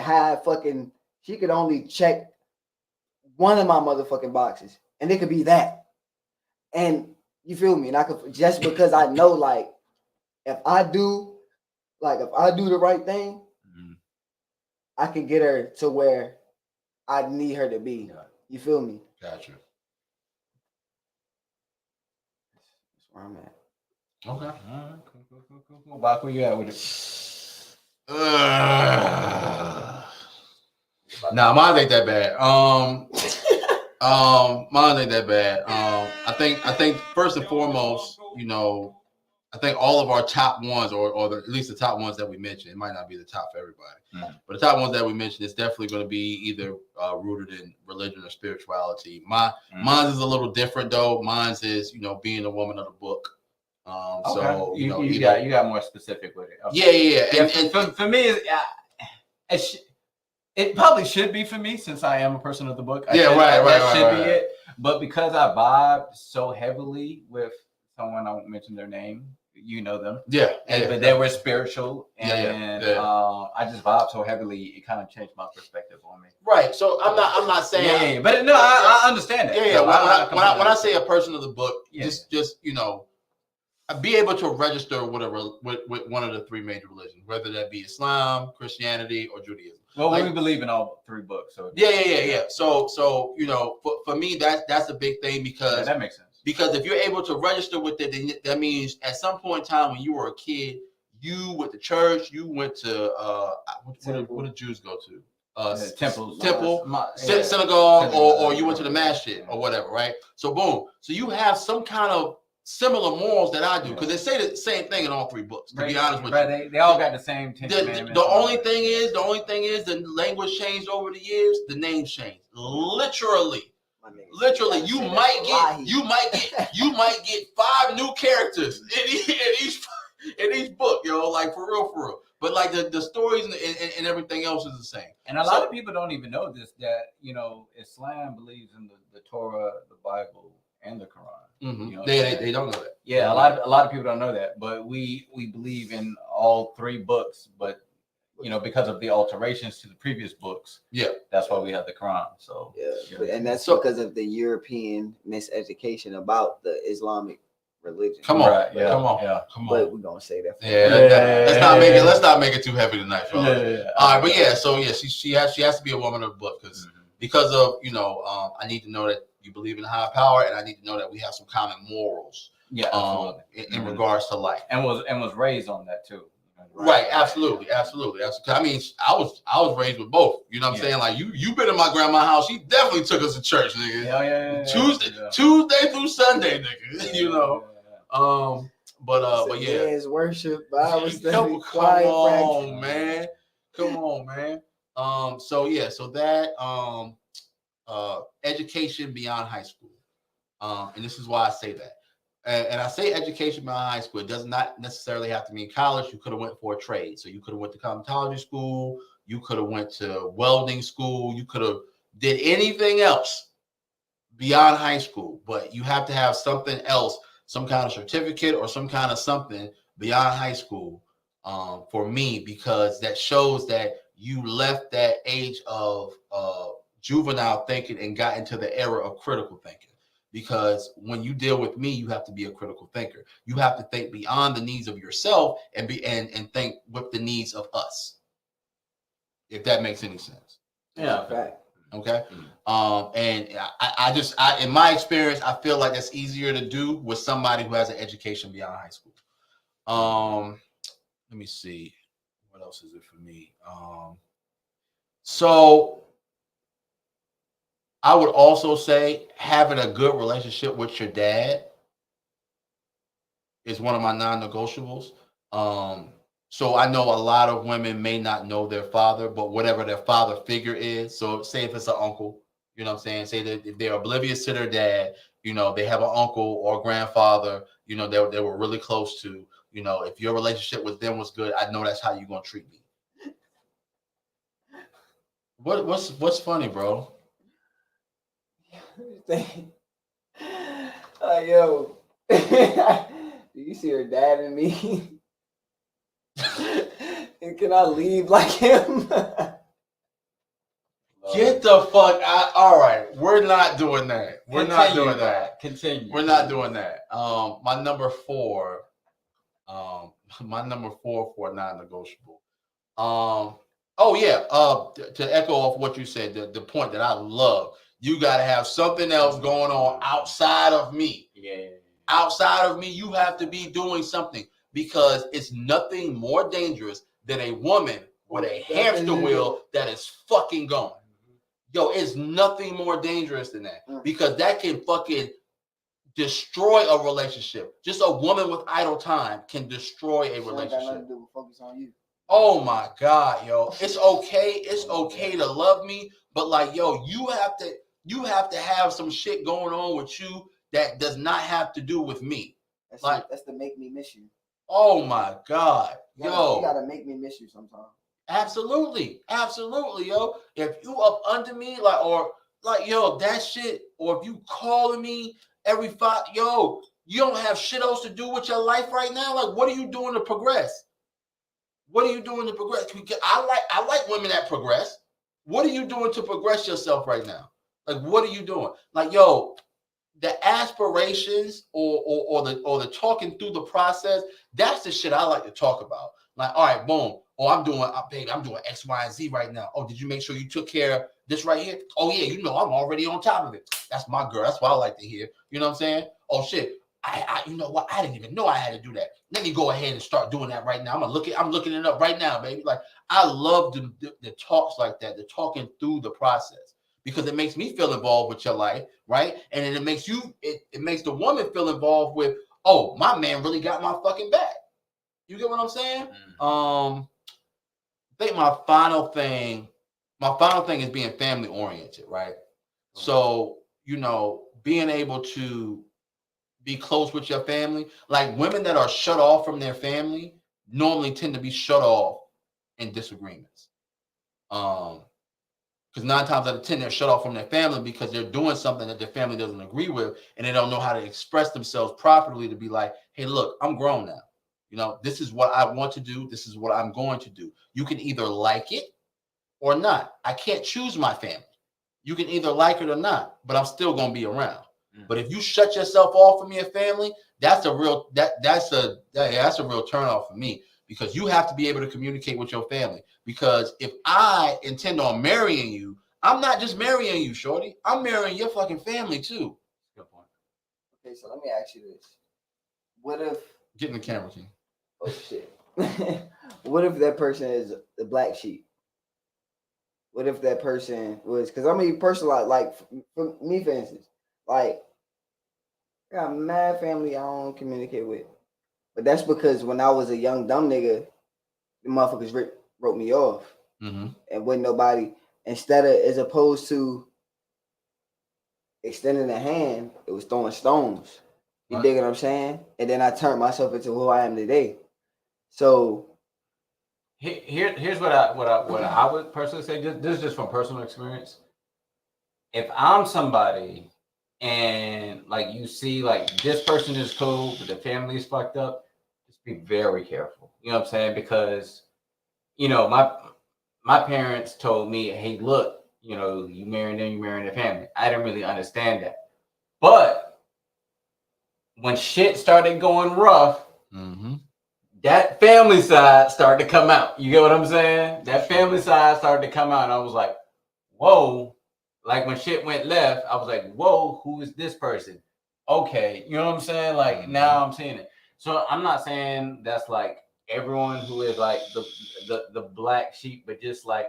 only check one of my motherfucking boxes, and it could be that. And you feel me? And I could just because I know, like, if I do the right thing, I can get her to where I need her to be. You feel me? Gotcha. That's where I'm at. Okay. All right. Cool. Bak, where you at with it? Nah, mine ain't that bad. Mine ain't that bad. I think first and foremost, you know, I think all of our top ones, or at least the top ones that we mentioned, it might not be the top for everybody, but the top ones that we mentioned is definitely going to be either rooted in religion or spirituality. Mine is a little different though. Mine is, you know, being a woman of the book. Okay. So you got more specific with it. Okay. Yeah. And for me, it probably should be for me since I am a person of the book. That should be it. But because I vibe so heavily with someone, I won't mention their name you know them. Yeah. But they were spiritual, and I just vibe so heavily. It kind of changed my perspective on me. Right. So I'm not saying. But no, I understand that. Yeah. So when I say a person of the book, just be able to register with one of the three major religions, whether that be Islam, Christianity, or Judaism. Well, we believe in all three books. So yeah. So for me, that's a big thing because that makes sense. Because if you're able to register with it, then that means at some point in time when you were a kid, you went to church, you went to what did Jews go to? Temples, synagogue, or you went to the masjid or whatever, right? So boom, so you have some kind of similar morals that I do because they say the same thing in all three books. To be honest with you, they all got the same. The only thing is the language changed over the years. The names changed. Literally, you might get 5 new characters in each book, yo. Like for real. But like the stories and everything else is the same. And a lot of people don't even know this, that Islam believes in the Torah, the Bible, and the Quran. Mm-hmm. They don't know that. Yeah, a lot of people don't know that, but we believe in all three books, but because of the alterations to the previous books, that's why we have the Quran. So and that's because of the European miseducation about the Islamic religion. Come on. But we're gonna say that. Let's not make it too heavy tonight, fellas. All right, but she has to be a woman of the book because of I need to know that you believe in higher power, and I need to know that we have some common morals. In regards to life, and was raised on that too. Right, absolutely. I mean, I was raised with both. You know what I'm saying? Like you been in my grandma's house. She definitely took us to church, nigga. Yeah. Tuesday through Sunday, nigga. But yeah. Man's worship, Bible study, come quiet on, man. So that education beyond high school. And this is why I say that. And I say education beyond high school. It does not necessarily have to mean college. You could have went for a trade. So you could have went to cosmetology school. You could have went to welding school. You could have did anything else beyond high school. But you have to have something else, some kind of certificate or some kind of something beyond high school for me, because that shows that you left that age of juvenile thinking and got into the era of critical thinking. Because when you deal with me, you have to be a critical thinker. You have to think beyond the needs of yourself and think with the needs of us. If that makes any sense. Yeah. Okay. And I in my experience, I feel like that's easier to do with somebody who has an education beyond high school. Let me see. What else is it for me? So I would also say having a good relationship with your dad is one of my non-negotiables. So I know a lot of women may not know their father, but whatever their father figure is. So say if it's an uncle, you know what I'm saying? Say that if they're oblivious to their dad, they have an uncle or grandfather, they were really close to, if your relationship with them was good, I know that's how you're going to treat me. What's funny, bro? Yo, do you see her dad in me? And can I leave like him? Get the fuck out. All right, we're not doing that. Continue. We're not doing that. My number 4 for non-negotiable. To echo off what you said, the point that I love. You got to have something else going on outside of me. Yeah. Outside of me, you have to be doing something, because it's nothing more dangerous than a woman with a hamster wheel that is fucking going. Yo, it's nothing more dangerous than that, because that can fucking destroy a relationship. Just a woman with idle time can destroy a relationship. Focus on you. Oh my God, yo. It's okay to love me, but like, yo, you have to have some shit going on with you that does not have to do with me. That's to make me miss you. Oh my God. Yo. You gotta make me miss you sometimes. Absolutely, yo. If you up under me, yo, that shit, or if you calling me every 5, yo, You don't have shit else to do with your life right now. Like, what are you doing to progress? What are you doing to progress? I like women that progress. What are you doing to progress yourself right now? Like, what are you doing? Like, yo, the aspirations or the talking through the process, that's the shit I like to talk about. Like, all right, boom. Oh, I'm doing X, Y, and Z right now. Oh, did you make sure you took care of this right here? Oh, yeah, I'm already on top of it. That's my girl. That's what I like to hear. You know what I'm saying? Oh, shit. I you know what? I didn't even know I had to do that. Let me go ahead and start doing that right now. I'm looking it up right now, baby. Like, I love the talks like that, the talking through the process, because it makes me feel involved with your life, right? And then it makes the woman feel involved with, oh, my man really got my fucking back. You get what I'm saying? I think my final thing is being family oriented, right? So, being able to be close with your family. Like, women that are shut off from their family normally tend to be shut off in disagreements. Because 9 times out of 10, they're shut off from their family because they're doing something that their family doesn't agree with, and they don't know how to express themselves properly to be like, hey, look, I'm grown now. This is what I want to do. This is what I'm going to do. You can either like it or not. I can't choose my family. You can either like it or not, but I'm still going to be around. But if you shut yourself off from your family, that's a real turnoff for me, because you have to be able to communicate with your family. Because if I intend on marrying you, I'm not just marrying you, shorty. I'm marrying your fucking family too. Good point. Okay, so let me ask you this: what if get in the camera, King? Oh shit! What if that person is the black sheep? What if that person was? Because personally, like for me, for instance, like, I got mad family I don't communicate with. But that's because when I was a young dumb nigga, the motherfuckers wrote me off. Mm-hmm. And when nobody, as opposed to extending a hand, it was throwing stones. You dig what I'm saying? And then I turned myself into who I am today. So here's what I would personally say. This is just from personal experience. If I'm somebody and like you see like this person is cool, but the family is fucked up, just be very careful. You know what I'm saying? Because my parents told me, hey, look, you marrying them, you marrying their family. I didn't really understand that. But when shit started going rough, that family side started to come out. You get what I'm saying? That family side started to come out, and I was like, whoa. Like, when shit went left, I was like, whoa, who is this person? Okay, you know what I'm saying? Like, now I'm seeing it. So I'm not saying that's like everyone who is like the black sheep, but just like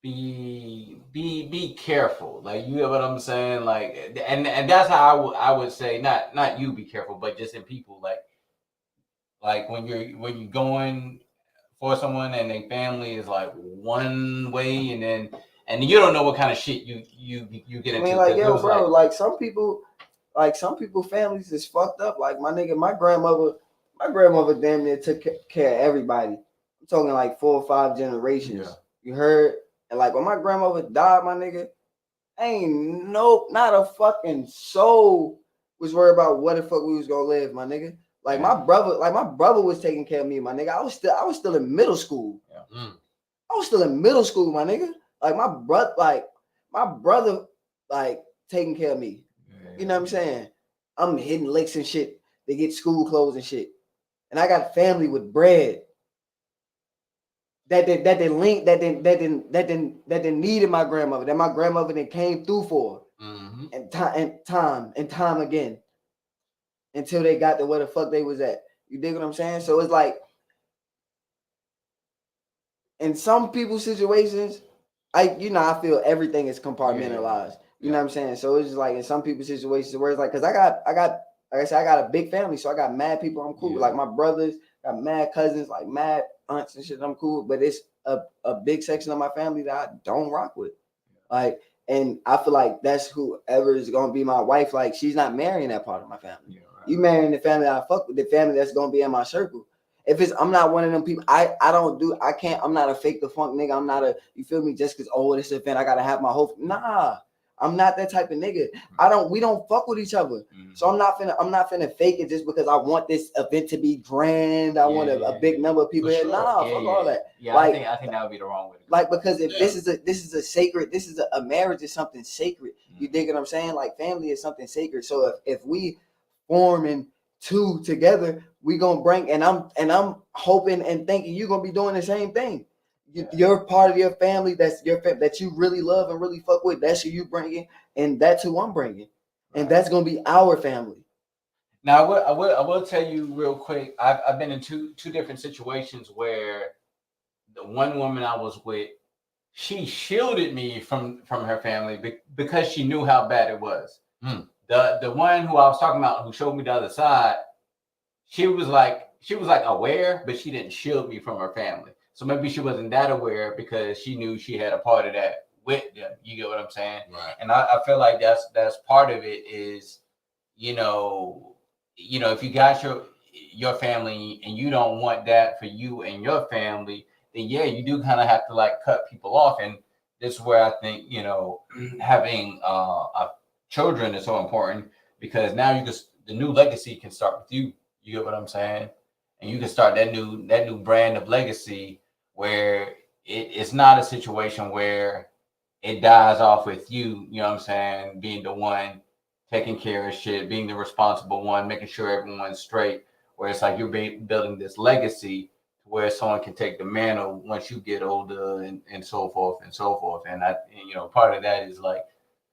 be careful. Like, you get what I'm saying? Like, and that's how I would say, not you be careful, but just in people, like when you're going for someone and their family is like one way, and you don't know what kind of shit you get into. Like, yo, bro, like some people families is fucked up. Like, my nigga, my grandmother damn near took care of everybody. I'm talking like 4 or 5 generations. Yeah. You heard? And like, when my grandmother died, my nigga, not a fucking soul was worried about what the fuck we was gonna live, my nigga. Like, my brother was taking care of me, my nigga. I was still in middle school. Yeah. I was still in middle school, my nigga. Like, my brother, like, taking care of me. Yeah. You know what I'm saying? I'm hitting licks and shit. They get school clothes and shit. And I got family with bread that didn't needed my grandmother, that my grandmother then came through for. Mm-hmm. and time again. Until they got to where the fuck they was at. You dig what I'm saying? So it's like, in some people's situations, I feel everything is compartmentalized. You know what I'm saying? So it's just like, in some people's situations where it's like, because I got like I said, I got a big family, so I got mad people I'm cool with. Like, my brothers, got mad cousins, like mad aunts and shit I'm cool with. But it's a big section of my family that I don't rock with. Like, and I feel like that's whoever is gonna be my wife. Like, she's not marrying that part of my family. Yeah, right. You marrying the family I fuck with, the family that's gonna be in my circle. I'm not one of them people. I'm not a fake the funk nigga. I'm not you feel me? Just because, this event, I gotta have my whole. Nah, I'm not that type of nigga. We don't fuck with each other. So I'm not finna fake it just because I want this event to be grand. I want a big number of people here. Sure. Nah, fuck all that. Yeah, like, I think that would be the wrong way to go. Like, because if this is a sacred, a marriage is something sacred. You dig what I'm saying? Like, family is something sacred. So if we forming two together, we gonna bring, and I'm hoping and thinking you're gonna be doing the same thing. You're part of your family that you really love and really fuck with. That's who you bringing, and that's who I'm bringing, and that's gonna be our family. Now, I will tell you real quick. I've been in two different situations where the one woman I was with, she shielded me from her family because she knew how bad it was. The one who I was talking about, who showed me the other side, she was like aware, but she didn't shield me from her family. So maybe she wasn't that aware because she knew she had a part of that with them. You get what I'm saying? Right. And I feel like that's part of it is, you know, if you got your family and you don't want that for you and your family, then yeah, you do kind of have to like cut people off. And this is where I think, you know, having children is so important, because now the new legacy can start with you. You get what I'm saying? And you can start that new brand of legacy where it's not a situation where it dies off with you. You know what I'm saying? Being the one taking care of shit, being the responsible one, making sure everyone's straight. Where it's like you're building this legacy where someone can take the mantle once you get older and so forth and so forth. And part of that is like,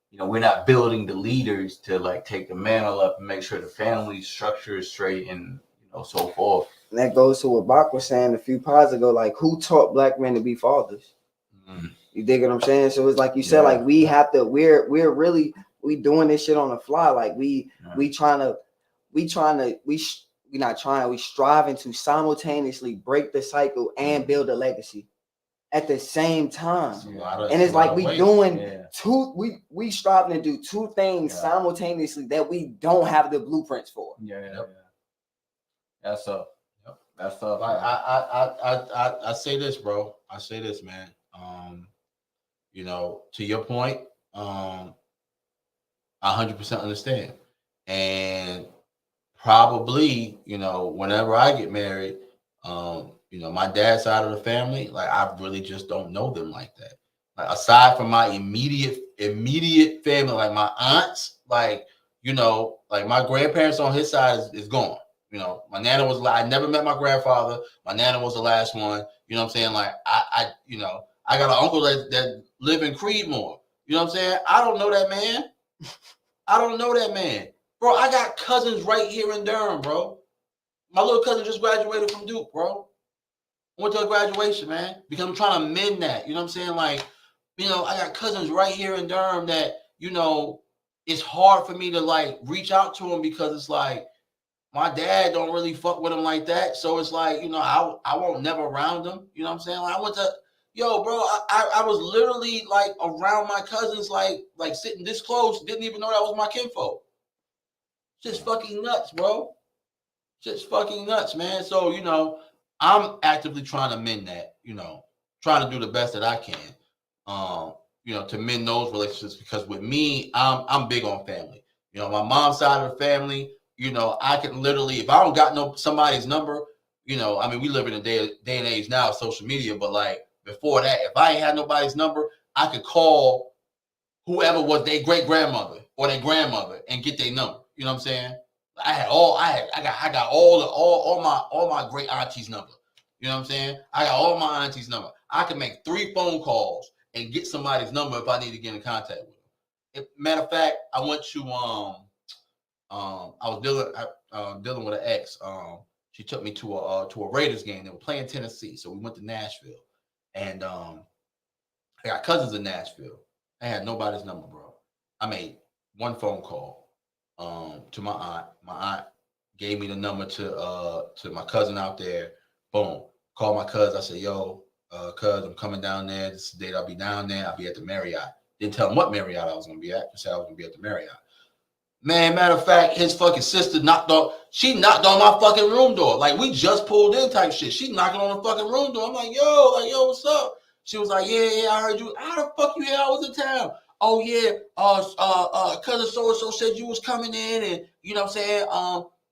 you know, we're not building the leaders to like take the mantle up and make sure the family structure is straight and, you know, so forth. And that goes to what Bak was saying a few pods ago, like who taught black men to be fathers? You dig what I'm saying? So it's like you said, like we have to, we're doing this shit on the fly. Like we striving to simultaneously break the cycle and build a legacy at the same time. And it's like we doing we striving to do two things simultaneously that we don't have the blueprints for. That's up. That's up. I say this, bro. I say this, man. You know, to your point, I 100% understand. And probably, you know, whenever I get married, you know, my dad's side of the family, like I really just don't know them like that. Like aside from my immediate family, like my aunts, like, you know, like my grandparents on his side is gone. You know, my nana was I never met my grandfather. My nana was the last one. You know what I'm saying? Like I got an uncle that live in Creedmoor. You know what I'm saying? I don't know that man. I don't know that man. Bro, I got cousins right here in Durham, bro. My little cousin just graduated from Duke, bro. Went to a graduation, man. Because I'm trying to mend that. You know what I'm saying? Like, you know, I got cousins right here in Durham that, you know, it's hard for me to like reach out to them because it's like my dad don't really fuck with him like that. So it's like, you know, I won't never around him. You know what I'm saying? Like I went to, bro, I was literally like around my cousins, like sitting this close, didn't even know that was my kinfolk. Just fucking nuts, bro. Just fucking nuts, man. So, you know, I'm actively trying to mend that, you know, trying to do the best that I can, you know, to mend those relationships, because with me, I'm big on family. You know, my mom's side of the family, you know, I can literally, if I don't got somebody's number, you know, I mean, we live in a day and age now of social media, but like before that, if I ain't had nobody's number, I could call whoever was their great grandmother or their grandmother and get their number. You know what I'm saying? I got all my great auntie's number. You know what I'm saying? I got all my auntie's number. I can make 3 phone calls and get somebody's number if I need to get in contact with them. Matter of fact, I went to I was dealing with an ex. She took me to a Raiders game. They were playing Tennessee, so we went to Nashville, and I got cousins in Nashville. I had nobody's number, bro. I made 1 phone call to my aunt. My aunt gave me the number to my cousin out there. Boom. Called my cousin. I said, yo, cuz, I'm coming down there. This is the date I'll be down there. I'll be at the Marriott. Didn't tell him what Marriott I was going to be at. Just said I was going to be at the Marriott. Man, matter of fact, his fucking sister knocked on my fucking room door. Like, we just pulled in type shit. She knocking on the fucking room door. I'm like, yo, what's up? She was like, yeah, I heard you. How the fuck you here? I was in town. oh yeah, cousin so-and-so said you was coming in, and you know what I'm saying,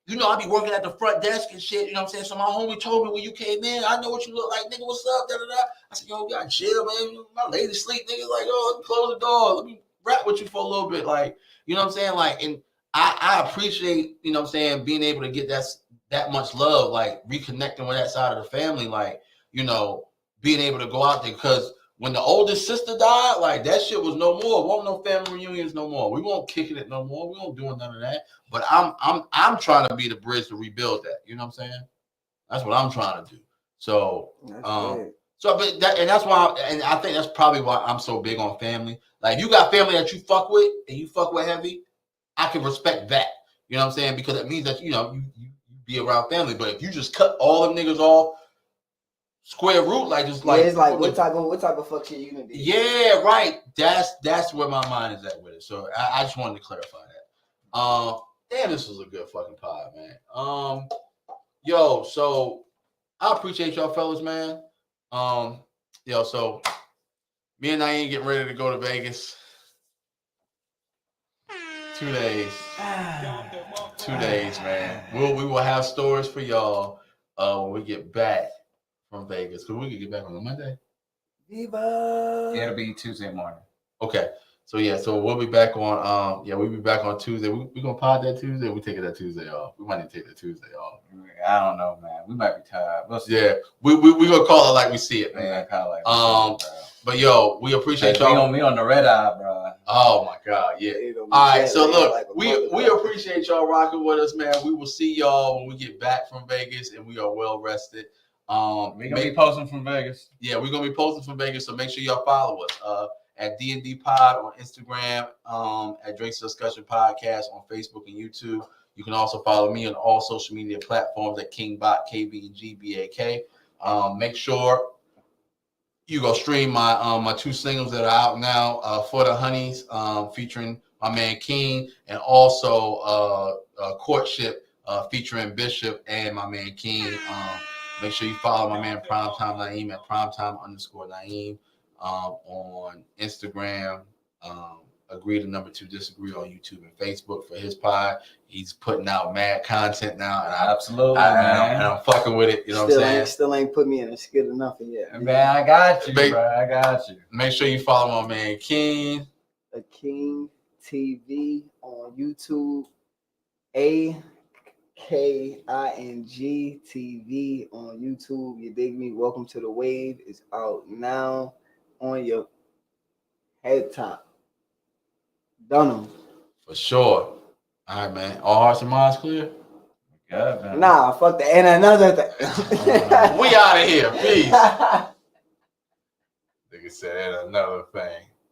you know, I be working at the front desk and shit, you know what I'm saying? So my homie told me when you came in, I know what you look like, nigga, what's up, da-da-da. I said, yo, you gotta chill, man. My lady sleep, nigga. Like, oh, let me close the door. Let me rap with you for a little bit. Like, you know what I'm saying? Like, and I appreciate, you know what I'm saying, being able to get that much love, like reconnecting with that side of the family, like, you know, being able to go out there, because when the oldest sister died, like that shit was no more. Won't no family reunions no more. We won't kicking it no more. We won't doing none of that. But I'm trying to be the bridge to rebuild that. You know what I'm saying? That's what I'm trying to do. So but that's why, and I think that's probably why I'm so big on family. Like, if you got family that you fuck with and you fuck with heavy, I can respect that. You know what I'm saying? Because it means that, you know, you be around family. But if you just cut all them niggas off square root, like, just like, it's like, what type of fuck shit you gonna do? Yeah, right. That's where my mind is at with it. So I just wanted to clarify that. Damn, this was a good fucking pod, man. Yo, so I appreciate y'all fellas, man. Yo, so me and Naeem getting ready to go to Vegas. 2 days. 2 days, man. We will have stories for y'all when we get back from Vegas. Because we can get back on a Monday. Viva. It'll be Tuesday morning. Okay. So yeah, so we'll be back on we'll be back on Tuesday. We gonna pod that Tuesday. We taking that Tuesday off. We might need to take that Tuesday off. I don't know, man. We might be tired. We'll see. Yeah, we gonna call it like we see it, man. Kind of like but yo, we appreciate y'all. Me on the red eye, bro. Oh my God, yeah. All right, so look, like we appreciate y'all rocking with us, man. We will see y'all when we get back from Vegas and we are well rested. We're gonna be posting from Vegas. Yeah, we're gonna be posting from Vegas, so make sure y'all follow us at D&D Pod on Instagram, at Drake's Discussion Podcast on Facebook and YouTube. You can also follow me on all social media platforms at KvngBak, KvngBak. Make sure you go stream my 2 singles that are out now, For the Honeys, featuring my man King, and also Courtship, featuring Bishop and my man King. Make sure you follow my man Primetime Naeem at primetime_Naeem on Instagram. Agree to Number 2 Disagree on YouTube and Facebook for his pod. He's putting out mad content now, and I'm fucking with it. You know what I'm saying? Still ain't put me in a skid of nothing yet. Man, I got you, bro. I got you. Make sure you follow my man King. A King TV on YouTube. AKING TV on YouTube. You dig me? Welcome to the Wave is out now on your head top. Done them. For sure. All right, man. All hearts and minds clear? Good, man. Nah, fuck that. And another thing. We out of here. Peace. Nigga said, and another thing.